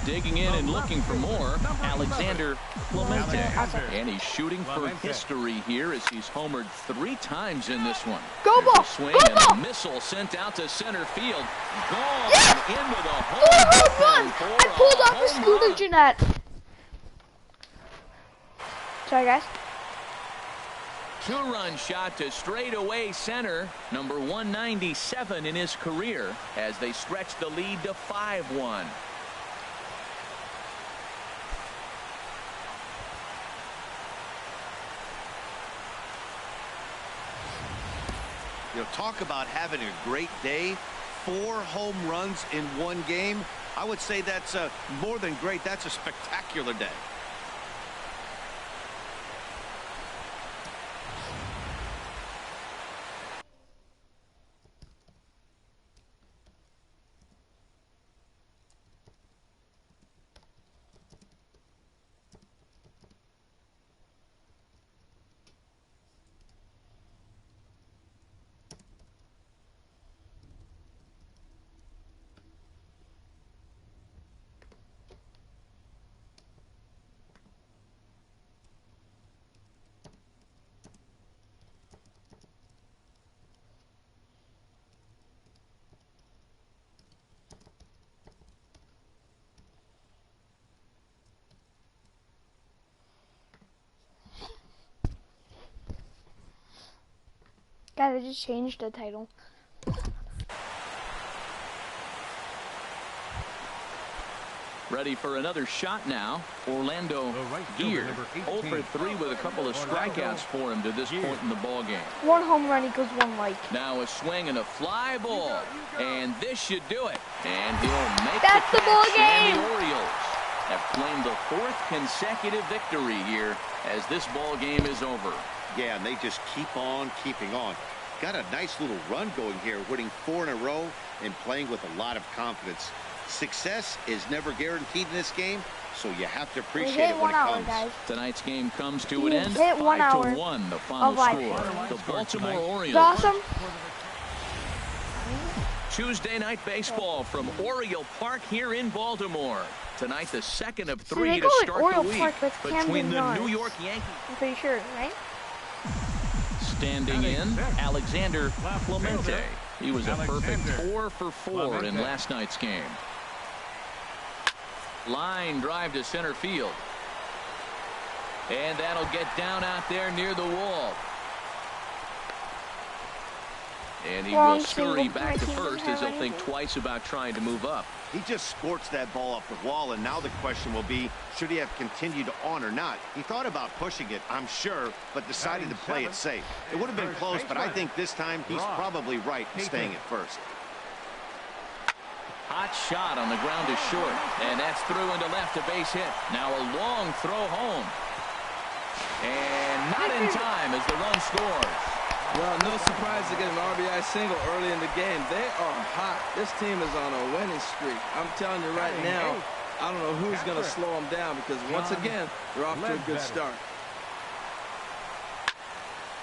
digging in and looking for more. Alexander Clemente. And he's shooting for history here as he's homered 3 times in this one. Go ball! Swing Go and ball! a missile sent out to center field. Gone Yes! into the 4 home home runs! I pulled off the Scooter Jeanette. Sorry, guys. 2-run shot to straightaway center. Number 197 in his career as they stretch the lead to 5-1. You know, talk about having a great day. 4 home runs in one game. I would say that's more than great. That's a spectacular day. Guys, I just changed the title. Ready for another shot now. Orlando Gear 0 for 3 with a couple of strikeouts for him to this point in the ball game. 1 home run equals 1 like. Now a swing and a fly ball, and this should do it. And he'll make That's the the ball catch, and game. the Orioles have claimed the 4th consecutive victory here as this ball game is over. Yeah, and they just keep on keeping on. Got a nice little run going here, winning 4 in a row and playing with a lot of confidence. Success is never guaranteed in this game, so you have to appreciate it when it comes. Guys. Tonight's game comes to an end. Hit 1 hour 5-1, the final life. score. The Baltimore Orioles. Awesome. Tuesday night baseball from Oriole Park here in Baltimore. Tonight, the second of 3 they to call it start Oriole the week Park, but it's between Camden the Yards. New York Yankees. I'm pretty sure, right? Standing in, Alexander Clemente. He was a perfect 4 for 4 in last night's game. Line drive to center field. And that'll get down out there near the wall. And he will scurry back to first as he'll think twice about trying to move up. He just scorched that ball off the wall, and now the question will be, should he have continued on or not? He thought about pushing it, I'm sure, but decided to play it safe. It would have been close, but I think this time he's probably right in staying at first. Hot shot on the ground is short, and that's through into left, a base hit. Now a long throw home. And not in time as the run scores. Well, no surprise to get an RBI single early in the game. They are hot. This team is on a winning streak. I'm telling you right now, I don't know who's going to slow them down because once again, they're off to a good start.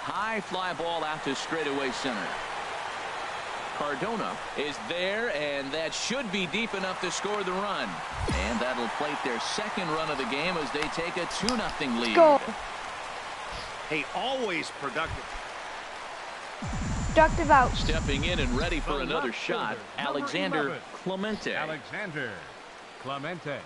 High fly ball out to straightaway center. Cardona is there, and that should be deep enough to score the run. And that'll plate their second run of the game as they take a 2-0 lead. Go. Hey, always productive. Productive out. Stepping in and ready for another shot, Alexander Clemente. Alexander Clemente.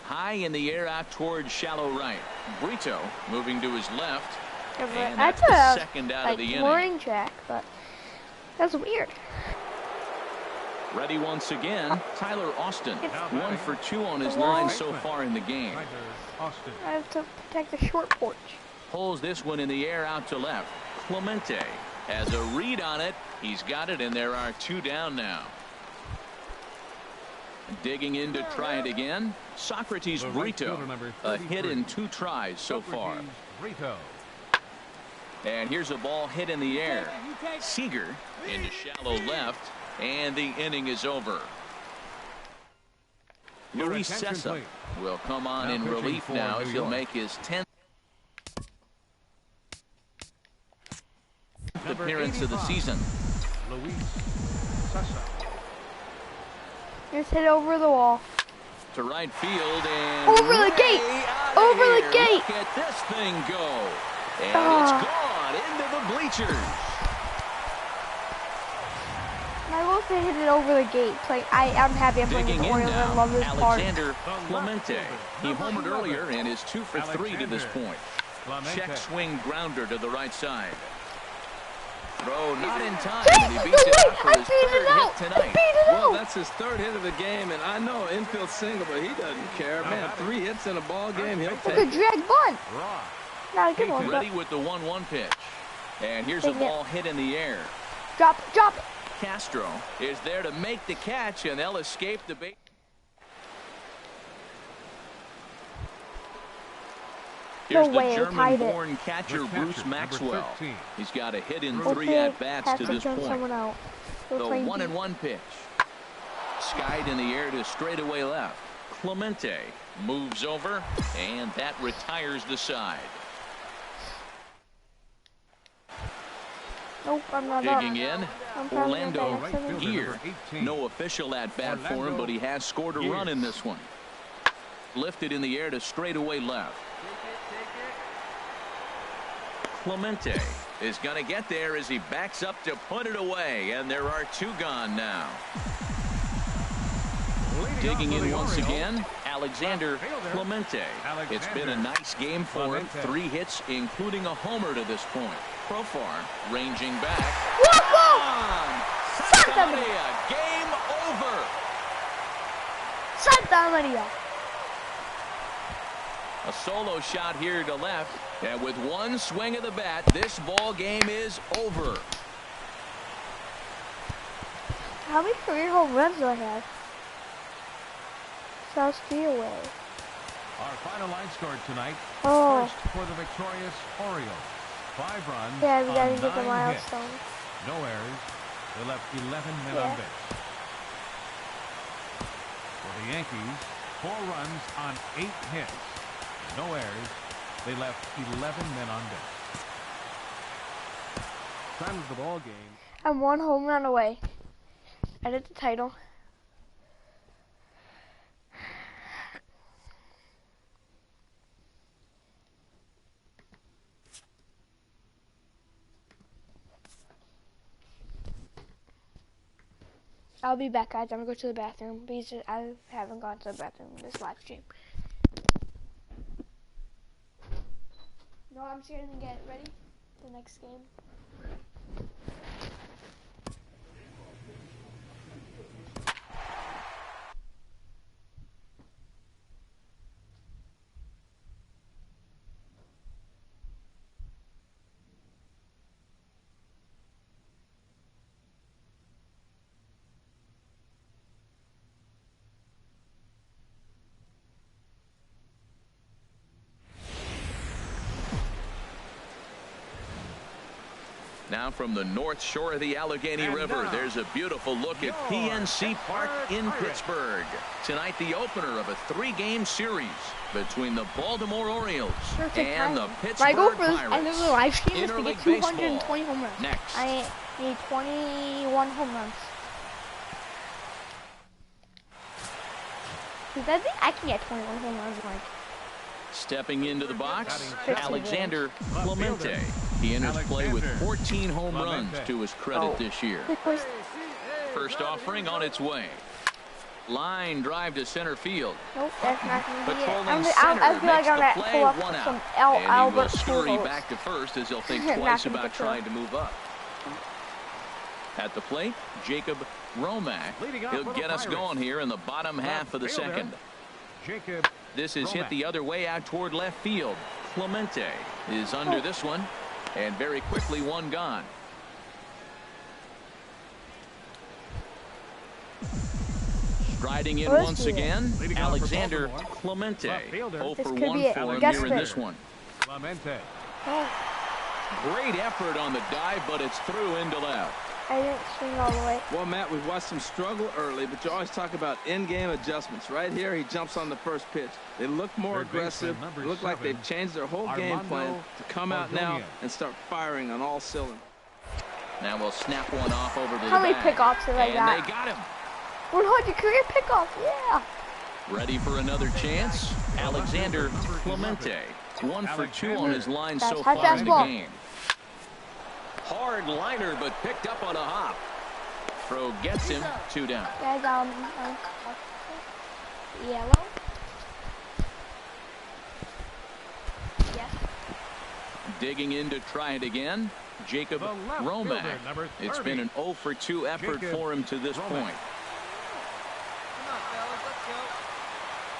High in the air out towards shallow right. Brito moving to his left. And That's the a second out of the inning. warning track, but that's weird. Ready once again, Tyler Austin. It's 1 for 2 on his the line wall. so far in the game. Austin. I have to protect the short porch. Pulls this one in the air out to left. Clemente has a read on it. He's got it, and there are 2 down now. Digging in to try it again. Socrates Brito. A hit in 2 tries so far. Brito. And here's a ball hit in the air. Seager into shallow left, and the inning is over. Luis Sessa will come on in relief now as he'll make his 10th appearance of the season. Luis Sessa. Just hit over the wall. To right field and Over the gate. Over the gate. Look at this thing go. And it's gone into the bleachers. I will say hit it over the gate. Like I'm happy I'm playing with Digging the in Orioles. I now, love this part. Alexander Clemente. He homered earlier and is 2 for 3 to this point. Check swing grounder to the right side. Throw not in time, and he beats it out for his 3rd hit tonight. Well, that's his 3rd hit of the game, and I know infield single, but he doesn't care. Man, 3 hits in a ball game, he'll Look at take it. drag bunt. Not a good one. Ready with the 1-1 pitch. And here's a ball hit in the air. Drop it, drop it. Castro is there to make the catch, and they'll escape the bait. Here's No way, the I tied it. German-born catcher Bruce Maxwell. He's got a hit in 3 Okay, at-bats have to to this turn point. someone out. The We're playing 1-1 pitch. Skied in the air to straightaway left. Clemente moves over, and that retires the side. Nope, I'm not up. Digging in, I'm probably not Orlando back. Seven. Gear. No official at-bat for him, but he has scored a run in this one. Lifted in the air to straightaway left. Clemente is going to get there as he backs up to put it away, and there are 2 gone now. Digging in once again, Alexander Clemente. It's been a nice game for him. 3 hits, including a homer to this point. Profar ranging back. Santa Maria, game over. Santa Maria. A solo shot here to left, and with 1 swing of the bat, this ball game is over. How many career home runs do I have? South Speedway. Our final line score tonight. Oh. First for the victorious Orioles. 5 runs. Yeah, we gotta on get the 9 milestone. hits. No errors. They left 11 men on base. For the Yankees, 4 runs on 8 hits. No errors. They left 11 men on base. Time of the ball game. I'm 1 home run away. Edit the title. I'll be back, guys. I'm gonna go to the bathroom because I haven't gone to the bathroom in this live stream. No, I'm just gonna get ready for the next game. Now from the north shore of the Allegheny River, there's a beautiful look at PNC Park in Pittsburgh. Tonight, the opener of a 3-game series between the Baltimore Orioles and the Pittsburgh Pirates. My goal for this end of the live stream is to get Interleague 220 home runs. Next. I need 21 home runs. Because I think I can get 21 home runs. Like, stepping into the box, Alexander Clemente. He enters play with 14 home runs to his credit this year. First offering on its way. Line drive to center field. Nope, that's not going to be it. I feel like I'm going to pull up some and he will scurry back to first as he'll think twice about trying to move up. At the plate, Jacob Romack. He'll get us going here in the bottom half of the second. This is hit the other way out toward left field. Clemente is under this one, and very quickly one gone. Striding in once again, Alexander Clemente. 0 for 1 for him here in this one. Clemente. Great effort on the dive, but it's through into left. I didn't swing all the way. Well, Matt, we've watched him struggle early, but you always talk about in-game adjustments. Right here, he jumps on the first pitch. They look more aggressive. They look like they've changed their whole game plan to come out now and start firing on all cylinders. Now we'll snap one off over to the bag. How many pickoffs have I got? And they got him. 100 career pickoff, yeah. Ready for another chance? Alexander Clemente. 1 for 2 on his line so far in the game. Hard liner, but picked up on a hop. Throw gets him 2 down. Guys, yellow. Yes. Digging in to try it again. Jacob Romack. It's been an 0 for 2 effort for him to this point.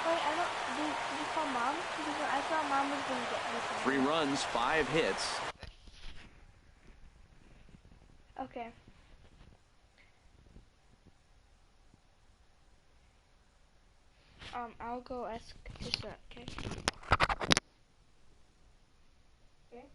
Wait, did you call Mom? Because I thought Mom was going to get this. 3 runs, 5 hits. Okay. I'll go ask Tissa, okay? Okay.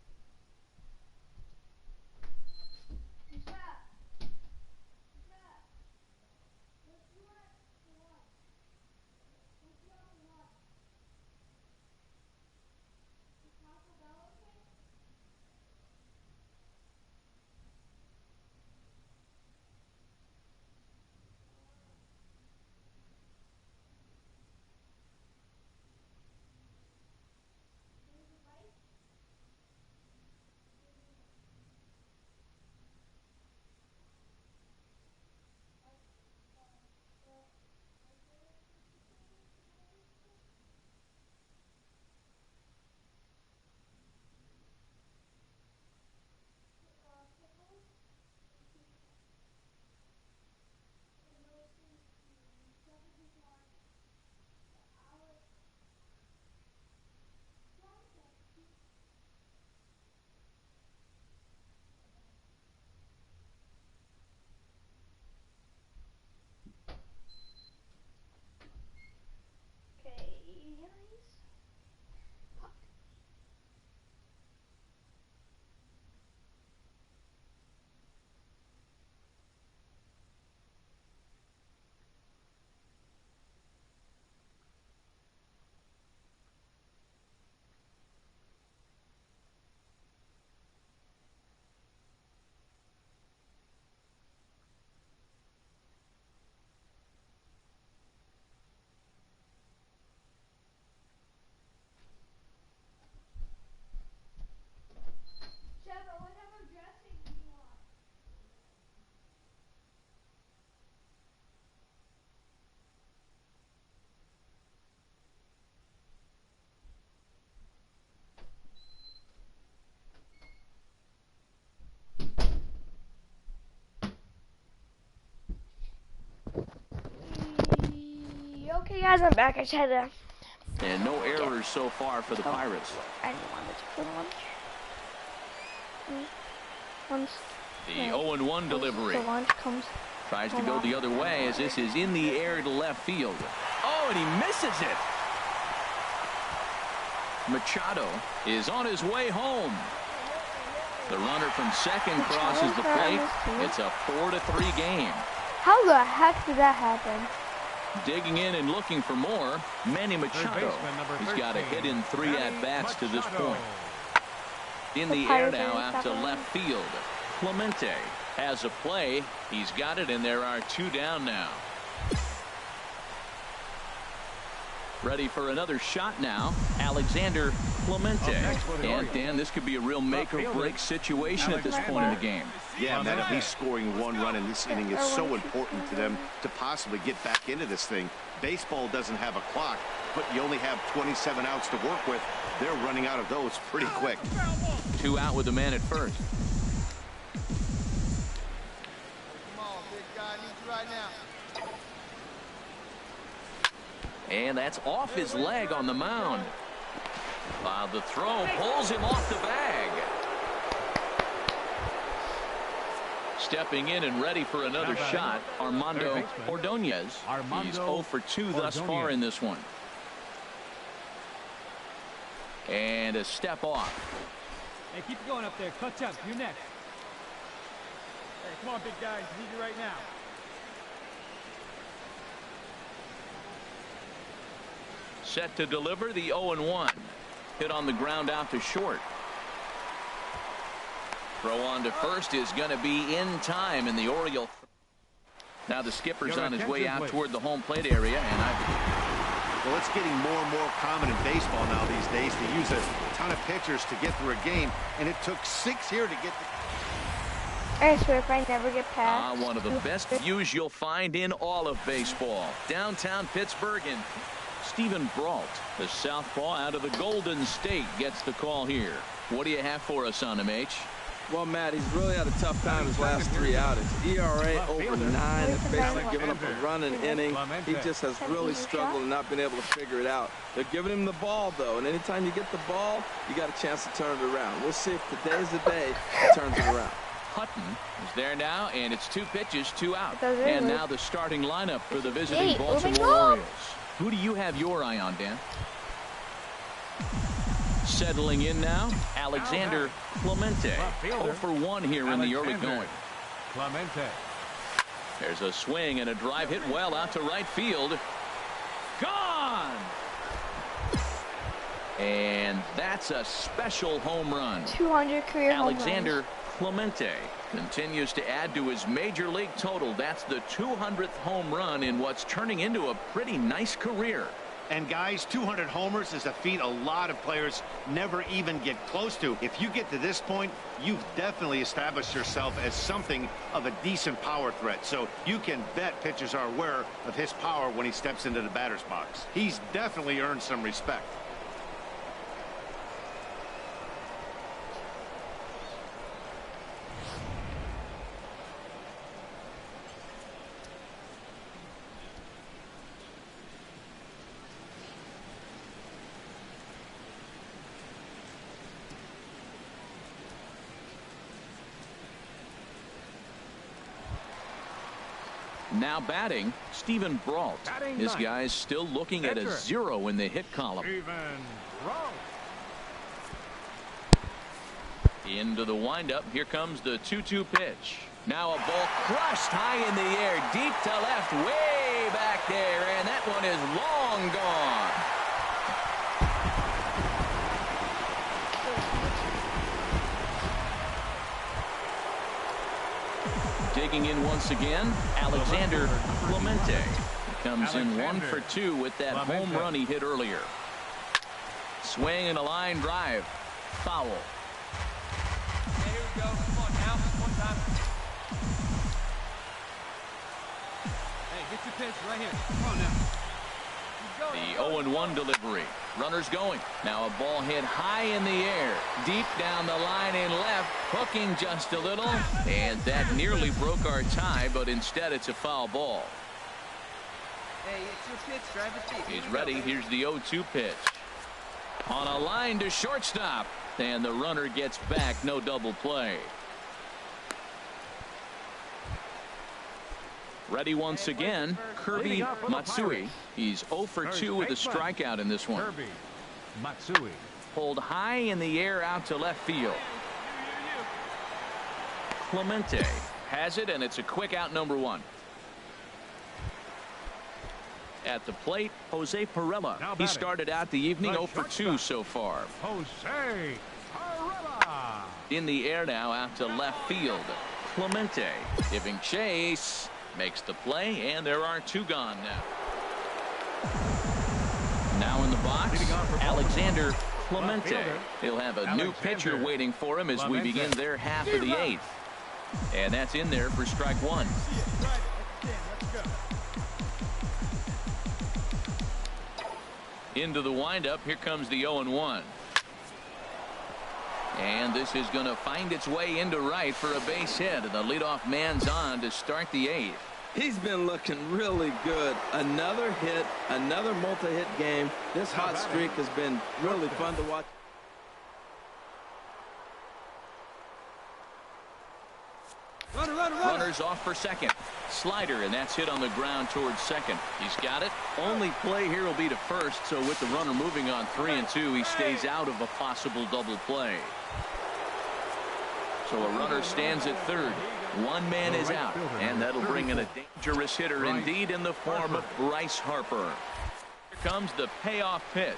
Okay, guys, I'm back. I just had to. And no errors so far for the Pirates. I didn't want to for lunch. The 0-1 delivery. The lunch comes. Tries to go the other way as this is in the air to left field. Oh, and he misses it. Machado is on his way home. The runner from second crosses the plate. It's a 4-3 game. How the heck did that happen? Digging in and looking for more, Manny Machado. He's got a hit in 3 at-bats to this point. In the air now out to left field. Clemente has a play. He's got it, and there are 2 down now. Ready for another shot now, Alexander Clemente. And Dan, this could be a real make-or-break situation at this point in the game. Yeah, man, at least scoring 1 run in this inning is so important to them to possibly get back into this thing. Baseball doesn't have a clock, but you only have 27 outs to work with. They're running out of those pretty quick. 2 out with the man at first. Come on, big guy. I need you right now. And that's off his leg on the mound. The throw pulls him off the bag. Stepping in and ready for another shot, Armando Ordonez. He's 0 for 2 thus far in this one. And a step off. Hey, keep going up there. Clutch up. You're next. Hey, come on, big guy. I need you right now. Set to deliver the 0-1. Hit on the ground out to short. Throw on to first is going to be in time, and the Oriole. Now the skipper's on his way out toward the home plate area, and well, it's getting more and more common in baseball now these days to use a ton of pitchers to get through a game, and it took 6 here to get. I swear if I never get past. One of the best views you'll find in all of baseball. Downtown Pittsburgh, and Stephen Brault, the southpaw out of the Golden State, gets the call here. What do you have for us on him, H? Well, Matt, he's really had a tough time his last 3 outings. ERA over 9, has basically given up a run an inning. He just has really struggled and not been able to figure it out. They're giving him the ball, though, and anytime you get the ball, you got a chance to turn it around. We'll see if today's the day he turns it around. Hutton is there now, and it's 2 pitches, 2 out. And now the starting lineup for the visiting Baltimore Orioles. Who do you have your eye on, Dan? Settling in now, Alexander Clemente. 0 for 1 here in the early going. Clemente. There's a swing and a drive hit well out to right field. Gone! And that's a special home run. 200 career home runs. Alexander Clemente continues to add to his major league total. That's the 200th home run in what's turning into a pretty nice career. And guys, 200 homers is a feat a lot of players never even get close to. If you get to this point, you've definitely established yourself as something of a decent power threat. So you can bet pitchers are aware of his power when he steps into the batter's box. He's definitely earned some respect. Now batting, Stephen Brault. This guy's still looking at a 0 in the hit column. Into the windup. Here comes the 2-2 pitch. Now a ball crushed high in the air, deep to left, way back there, and that one is long gone. Digging in once again, Alexander Clemente. He comes in 1 for 2 with that home run he hit earlier. Swing and a line drive. Foul. Hey, here we go. Come on now. One time. Hey, get your pitch right here. Come on now. The 0-1 delivery. Runners going. Now a ball hit high in the air. Deep down the line in left. Hooking just a little. And that nearly broke our tie, but instead it's a foul ball. Hey, it's your pitch. Drive it deep. He's ready. Here's the 0-2 pitch. On a line to shortstop. And the runner gets back. No double play. Ready once again, Kirby Matsui. He's 0 for 2 with a strikeout in this one. Kirby Matsui. Pulled high in the air out to left field. Clemente has it, and it's a quick out, number 1. At the plate, Jose Pirela. He started out the evening 0 for 2 so far. Jose Pirela. In the air now out to left field. Clemente giving chase. Makes the play, and there are 2 gone now. Now in the box, Alexander Clemente. He'll have a new pitcher waiting for him as we begin their half of the 8th. And that's in there for strike 1. Into the windup. Here comes the 0-1. And this is going to find its way into right for a base hit. And the leadoff man's on to start the 8th. He's been looking really good. Another hit, another multi-hit game. This hot streak has been really fun to watch. Runners off for second. Slider, and that's hit on the ground towards second. He's got it. Only play here will be to first, so with the runner moving on 3 and 2, he stays out of a possible double play. So a runner stands at third. 1 man is out, and that'll bring in a dangerous hitter indeed in the form of Bryce Harper. Here comes the payoff pitch.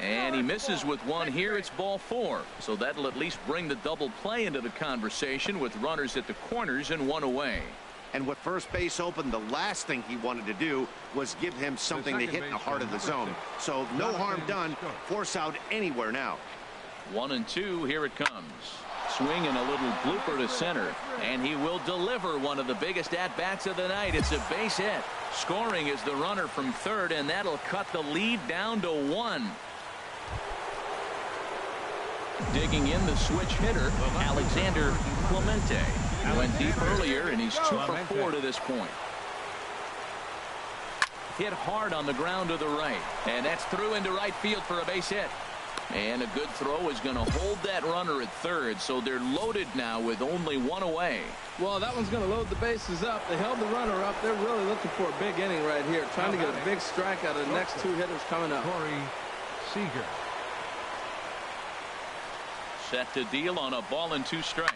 And he misses with 1 here. It's ball 4. So that'll at least bring the double play into the conversation with runners at the corners and 1 away. And with first base open, the last thing he wanted to do was give him something to hit in the heart of the zone. So no harm done. Force out anywhere now. 1 and 2. Here it comes. Swing and a little blooper to center. And he will deliver one of the biggest at-bats of the night. It's a base hit. Scoring is the runner from third, and that'll cut the lead down to 1. Digging in the switch hitter, Alexander Clemente. Went deep earlier, and he's 2 for 4 to this point. Hit hard on the ground to the right. And that's through into right field for a base hit. And a good throw is going to hold that runner at third, so they're loaded now with only 1 away. Well, that one's going to load the bases up. They held the runner up. They're really looking for a big inning right here, trying to get a big strike out of the next 2 hitters coming up. Corey Seager. Set to deal on a ball and 2 strikes.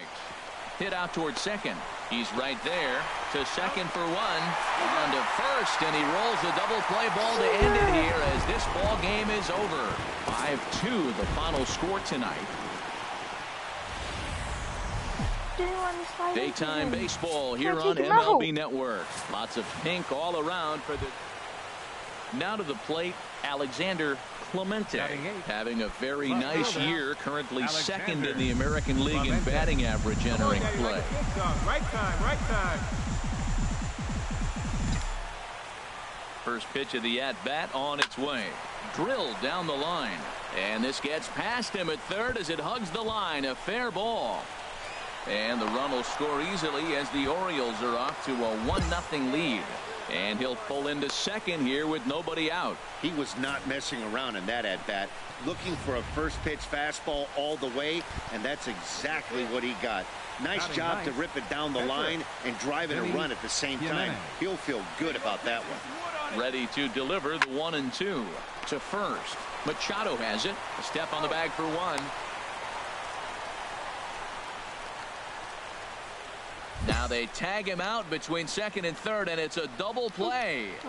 Hit out towards second. He's right there to second for 1. On to first, and he rolls a double play ball to end it here as this ball game is over. 5-2 the final score tonight. Daytime baseball here on MLB Network. Lots of pink all around for the... Now to the plate, Alexander Clemente, having a very nice year, currently second in the American League in batting average entering play. Right time, right time. First pitch of the at-bat on its way. Drilled down the line. And this gets past him at third as it hugs the line. A fair ball. And the run will score easily as the Orioles are off to a 1-0 lead. And he'll pull into second here with nobody out. He was not messing around in that at-bat, looking for a first pitch fastball all the way, and that's exactly what he got. Nice job to rip it down the line and drive in a run at the same time. He'll feel good about that one. Ready to deliver the 1 and 2 to first. Machado has it. A step on the bag for 1. Now they tag him out between second and third, and it's a double play. He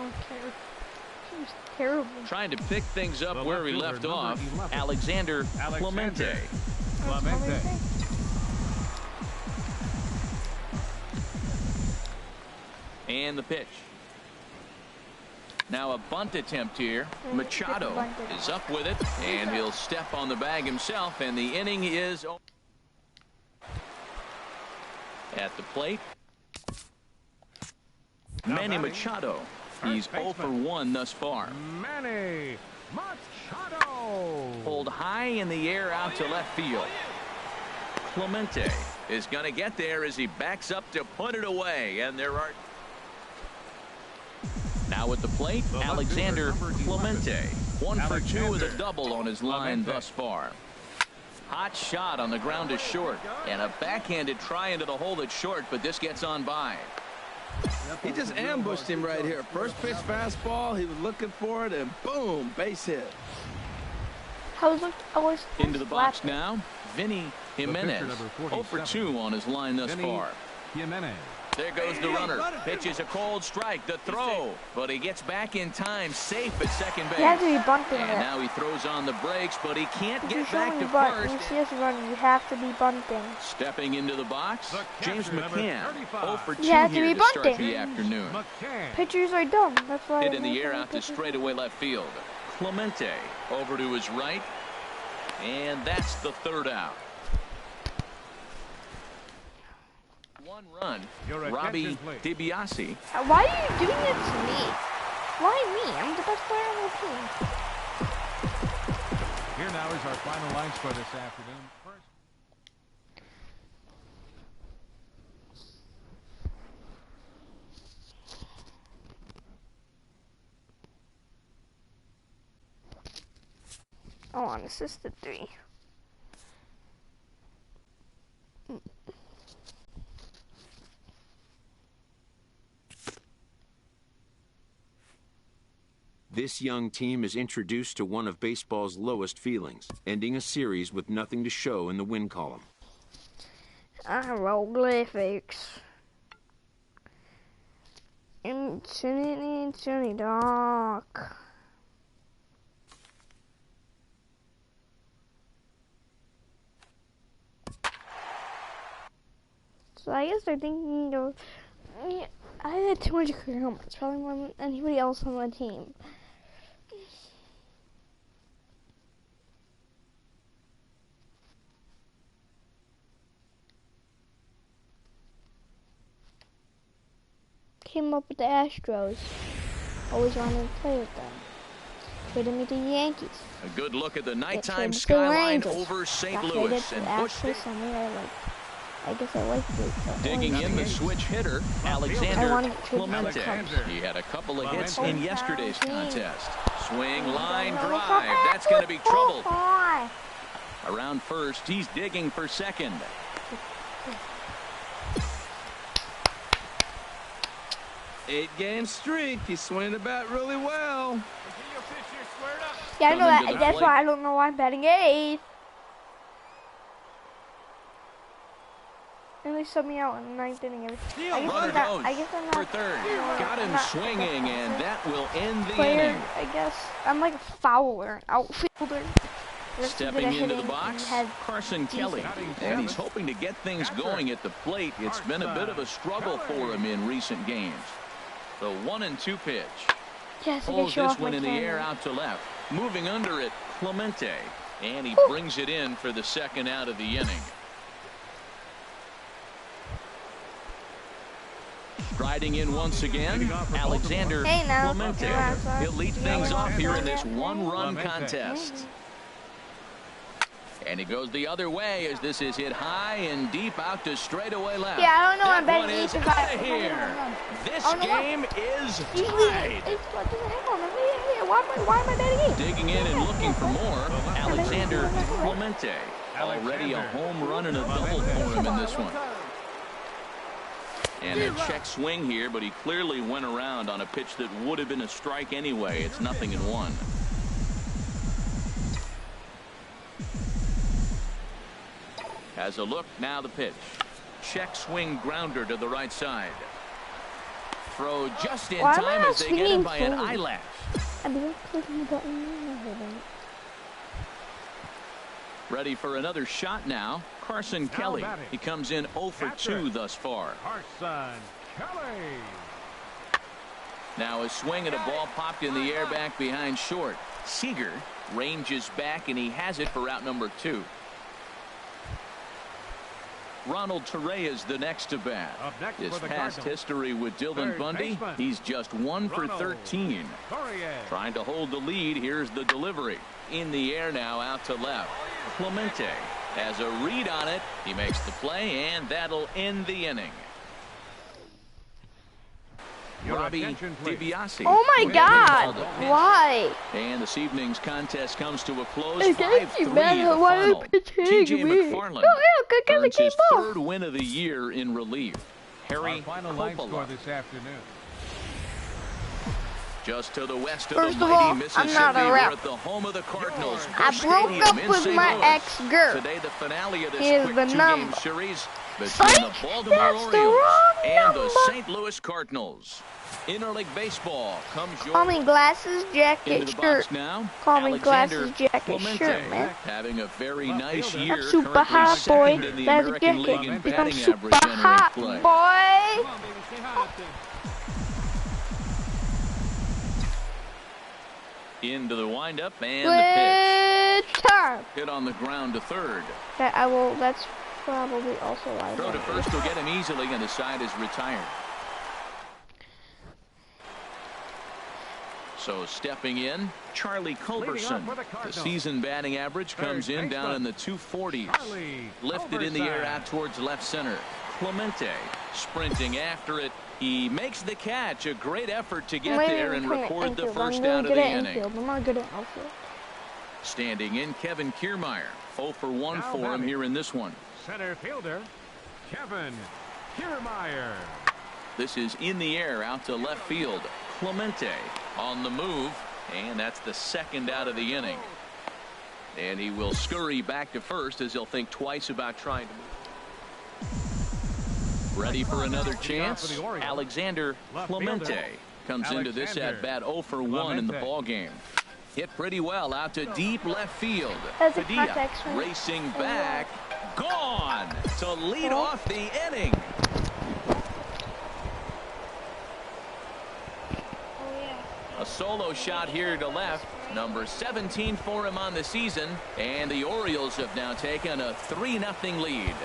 was terrible. Trying to pick things up where he left off. Alexander Clemente. And the pitch. Now a bunt attempt here. Machado is up with it, and he'll step on the bag himself, and the inning is over. At the plate, Manny Machado. He's 0 for 1 thus far. Manny Machado. Pulled high in the air out to left field. Clemente is going to get there as he backs up to put it away, and there are... Now at the plate, Alexander Clemente. 1 for 2 with a double on his line thus far. Hot shot on the ground to short, and a backhanded try into the hole that's short, but this gets on by. He just ambushed him right here. First pitch fastball, he was looking for it, and boom, base hit. Into the box now, Vinny Jimenez, 0 for 2 on his line thus far. Jimenez. There goes the runner. Pitches a cold strike. The throw. But he gets back in time, safe at second base. You have to be bunting and it. now he throws on the brakes, but he can't get back to When you first. see us running, you have to be bunting. Stepping into the box, James McCann, 0 for 2 You have to here be to start bunting. the afternoon. Pitchers are dumb. That's why. Hit in the air out to straightaway left field. Clemente over to his right. And that's the third out. 1 run, Robbie DiBiase. Why are you doing it to me? Why me? I'm the best player on the team. Here now is our final line score this afternoon. First. Oh, unassisted 3. This young team is introduced to one of baseball's lowest feelings, ending a series with nothing to show in the win column. Hieroglyphics. Infinity Dock. So I guess they're thinking of. I had too much career helmets, probably more than anybody else on the team. Came up with the Astros. Always wanted to play with them. Traded me to the Yankees. A good look at the nighttime skyline over St. Louis. And actually something I liked. I guess I liked it. Digging in the switch hitter, Alexander Clemente. He had a couple of hits in yesterday's contest. Swing, line, drive. That's going to be trouble. Around first, he's digging for second. Eight-game streak. He's swinging the bat really well. Yeah, I know that. That's why I don't know why I'm batting 8th. At least sub me out in the 9th inning. I guess I'm not for third. Got him swinging, and that will end the player, inning. I guess I'm like a fowler, an outfielder. Stepping into the box, Carson Kelly, and he's hoping to get things going at the plate. It's been a bit of a struggle for him in recent games. The 1-2 pitch. Yes, Pulls this one in the air out to left. Moving under it, Clemente, and he brings it in for the second out of the inning. Striding in once again, Alexander Clemente. He'll lead things off here in this one-run contest. And he goes the other way as this is hit high and deep out to straightaway left. Yeah, I don't know. I'm betting is out of here. This game is tied. Why am I betting 8? Digging in and looking for more, Alexander Clemente. Already a home run and a double for him in this one. And a check swing here, but he clearly went around on a pitch that would have been a strike anyway. It's 0-1. Has a look, now the pitch. Check swing grounder to the right side. Throw just in time as they get him by an eyelash. I've been clicking the button. Ready for another shot now. Carson Kelly. He comes in 0 for 2 thus far. Carson Kelly. Now a swing at a ball popped in the air back behind short. Seager ranges back and he has it for out number 2. Ronald Torreyes is the next to bat. His past history with Dylan Bundy, he's just 1 for 13. Trying to hold the lead. Here's the delivery. In the air now out to left. Clemente has a read on it. He makes the play, and that'll end the inning. Robbie DiBiase. Oh my God! Why? And this evening's contest comes to a close. 5-3 TJ McFarland earns his 3rd win of the year in relief. Harry final line score this afternoon. Just to the west of First the of all, mighty Mississippi, I'm not a we're rep. at the home of the Cardinals. I broke up with my ex-girl. Today, the finale of this Here's quick the two-game number. series between Psych, the Baltimore that's the Orioles wrong and number. the St. Louis Cardinals. Interleague baseball comes your Call me glasses, into jacket, the shirt. box now. Call me Alexander glasses, jacket, Clemente, shirt, man. having a very nice year. I'm super currently hot, boy. second in the That's a American League jacket. in Because I'm batting super average entering hot, play. boy. Come on, baby, stay hot up there. Into the windup and the Good time. pitch. Hit on the ground to third. That I will. That's probably also why. Throw to first will get him easily, and the side is retired. So stepping in, Charlie Culberson. The season batting average comes in down in the 240s. Lifted in the air out towards left center. Clemente sprinting after it. He makes the catch. A great effort to get there and record the first out of the inning. I'm not good at outfield. Standing in, Kevin Kiermaier. 0 for 1 for him here in this one. Center fielder, Kevin Kiermaier. This is in the air out to left field. Clemente on the move, and that's the second out of the inning. And he will scurry back to first as he'll think twice about trying to move. Ready for another chance. Alexander Clemente comes into this at bat 0 for 1 in the ball game. Hit pretty well out to deep left field. Padilla racing back, gone to lead off the inning. A solo shot here to left, number 17 for him on the season, and the Orioles have now taken a 3-0 lead.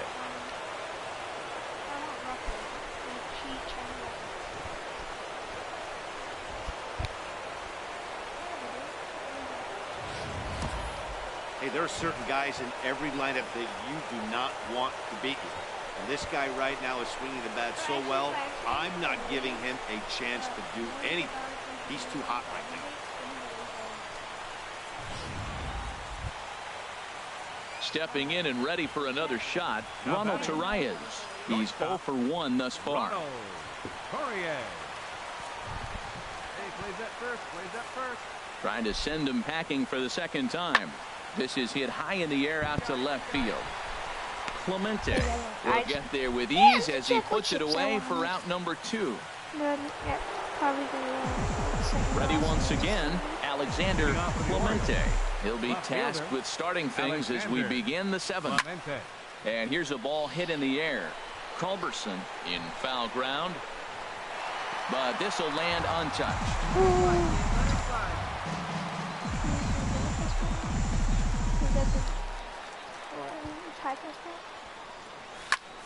Hey, there are certain guys in every lineup that you do not want to beat you. And this guy right now is swinging the bat so well, I'm not giving him a chance to do anything. He's too hot right now. Stepping in and ready for another shot, Ronald Torreyes. He's 0 for 1 thus far. Trying to send him packing for the second time. This is hit high in the air out to left field. Clemente will get there with ease as he puts it away for out number 2. Ready once again, Alexander Clemente. He'll be tasked with starting things as we begin the 7th. And here's a ball hit in the air. Culberson in foul ground. But this will land untouched.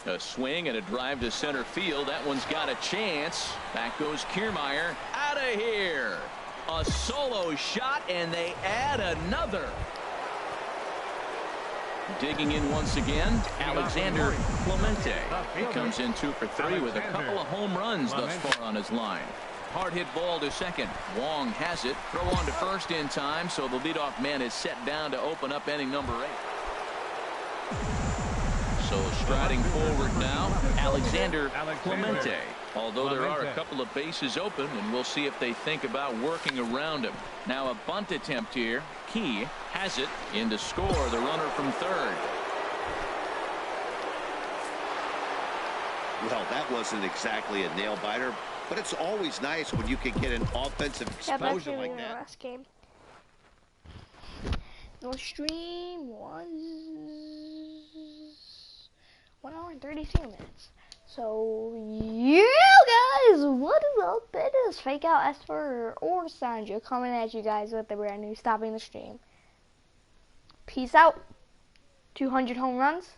A swing and a drive to center field. That one's got a chance. Back goes Kiermaier. Out of here. A solo shot, and they add another. Digging in once again, Alexander Clemente. He comes in 2 for 3 with a couple of home runs thus far on his line. Hard hit ball to second. Wong has it. Throw on to first in time, so the leadoff man is set down to open up inning number 8. So striding forward now, Alexander Clemente. Although there are a couple of bases open, and we'll see if they think about working around him. Now a bunt attempt here. Key has it in to score the runner from third. Well, that wasn't exactly a nail biter, but it's always nice when you can get an offensive exposure like that. Last game. No stream was 1 hour and 32 minutes. So, yeah, guys, what is up? It is Fake Out Esper or Sandra coming at you guys with the brand new Stopping the Stream. Peace out. 200 home runs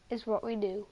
is what we do.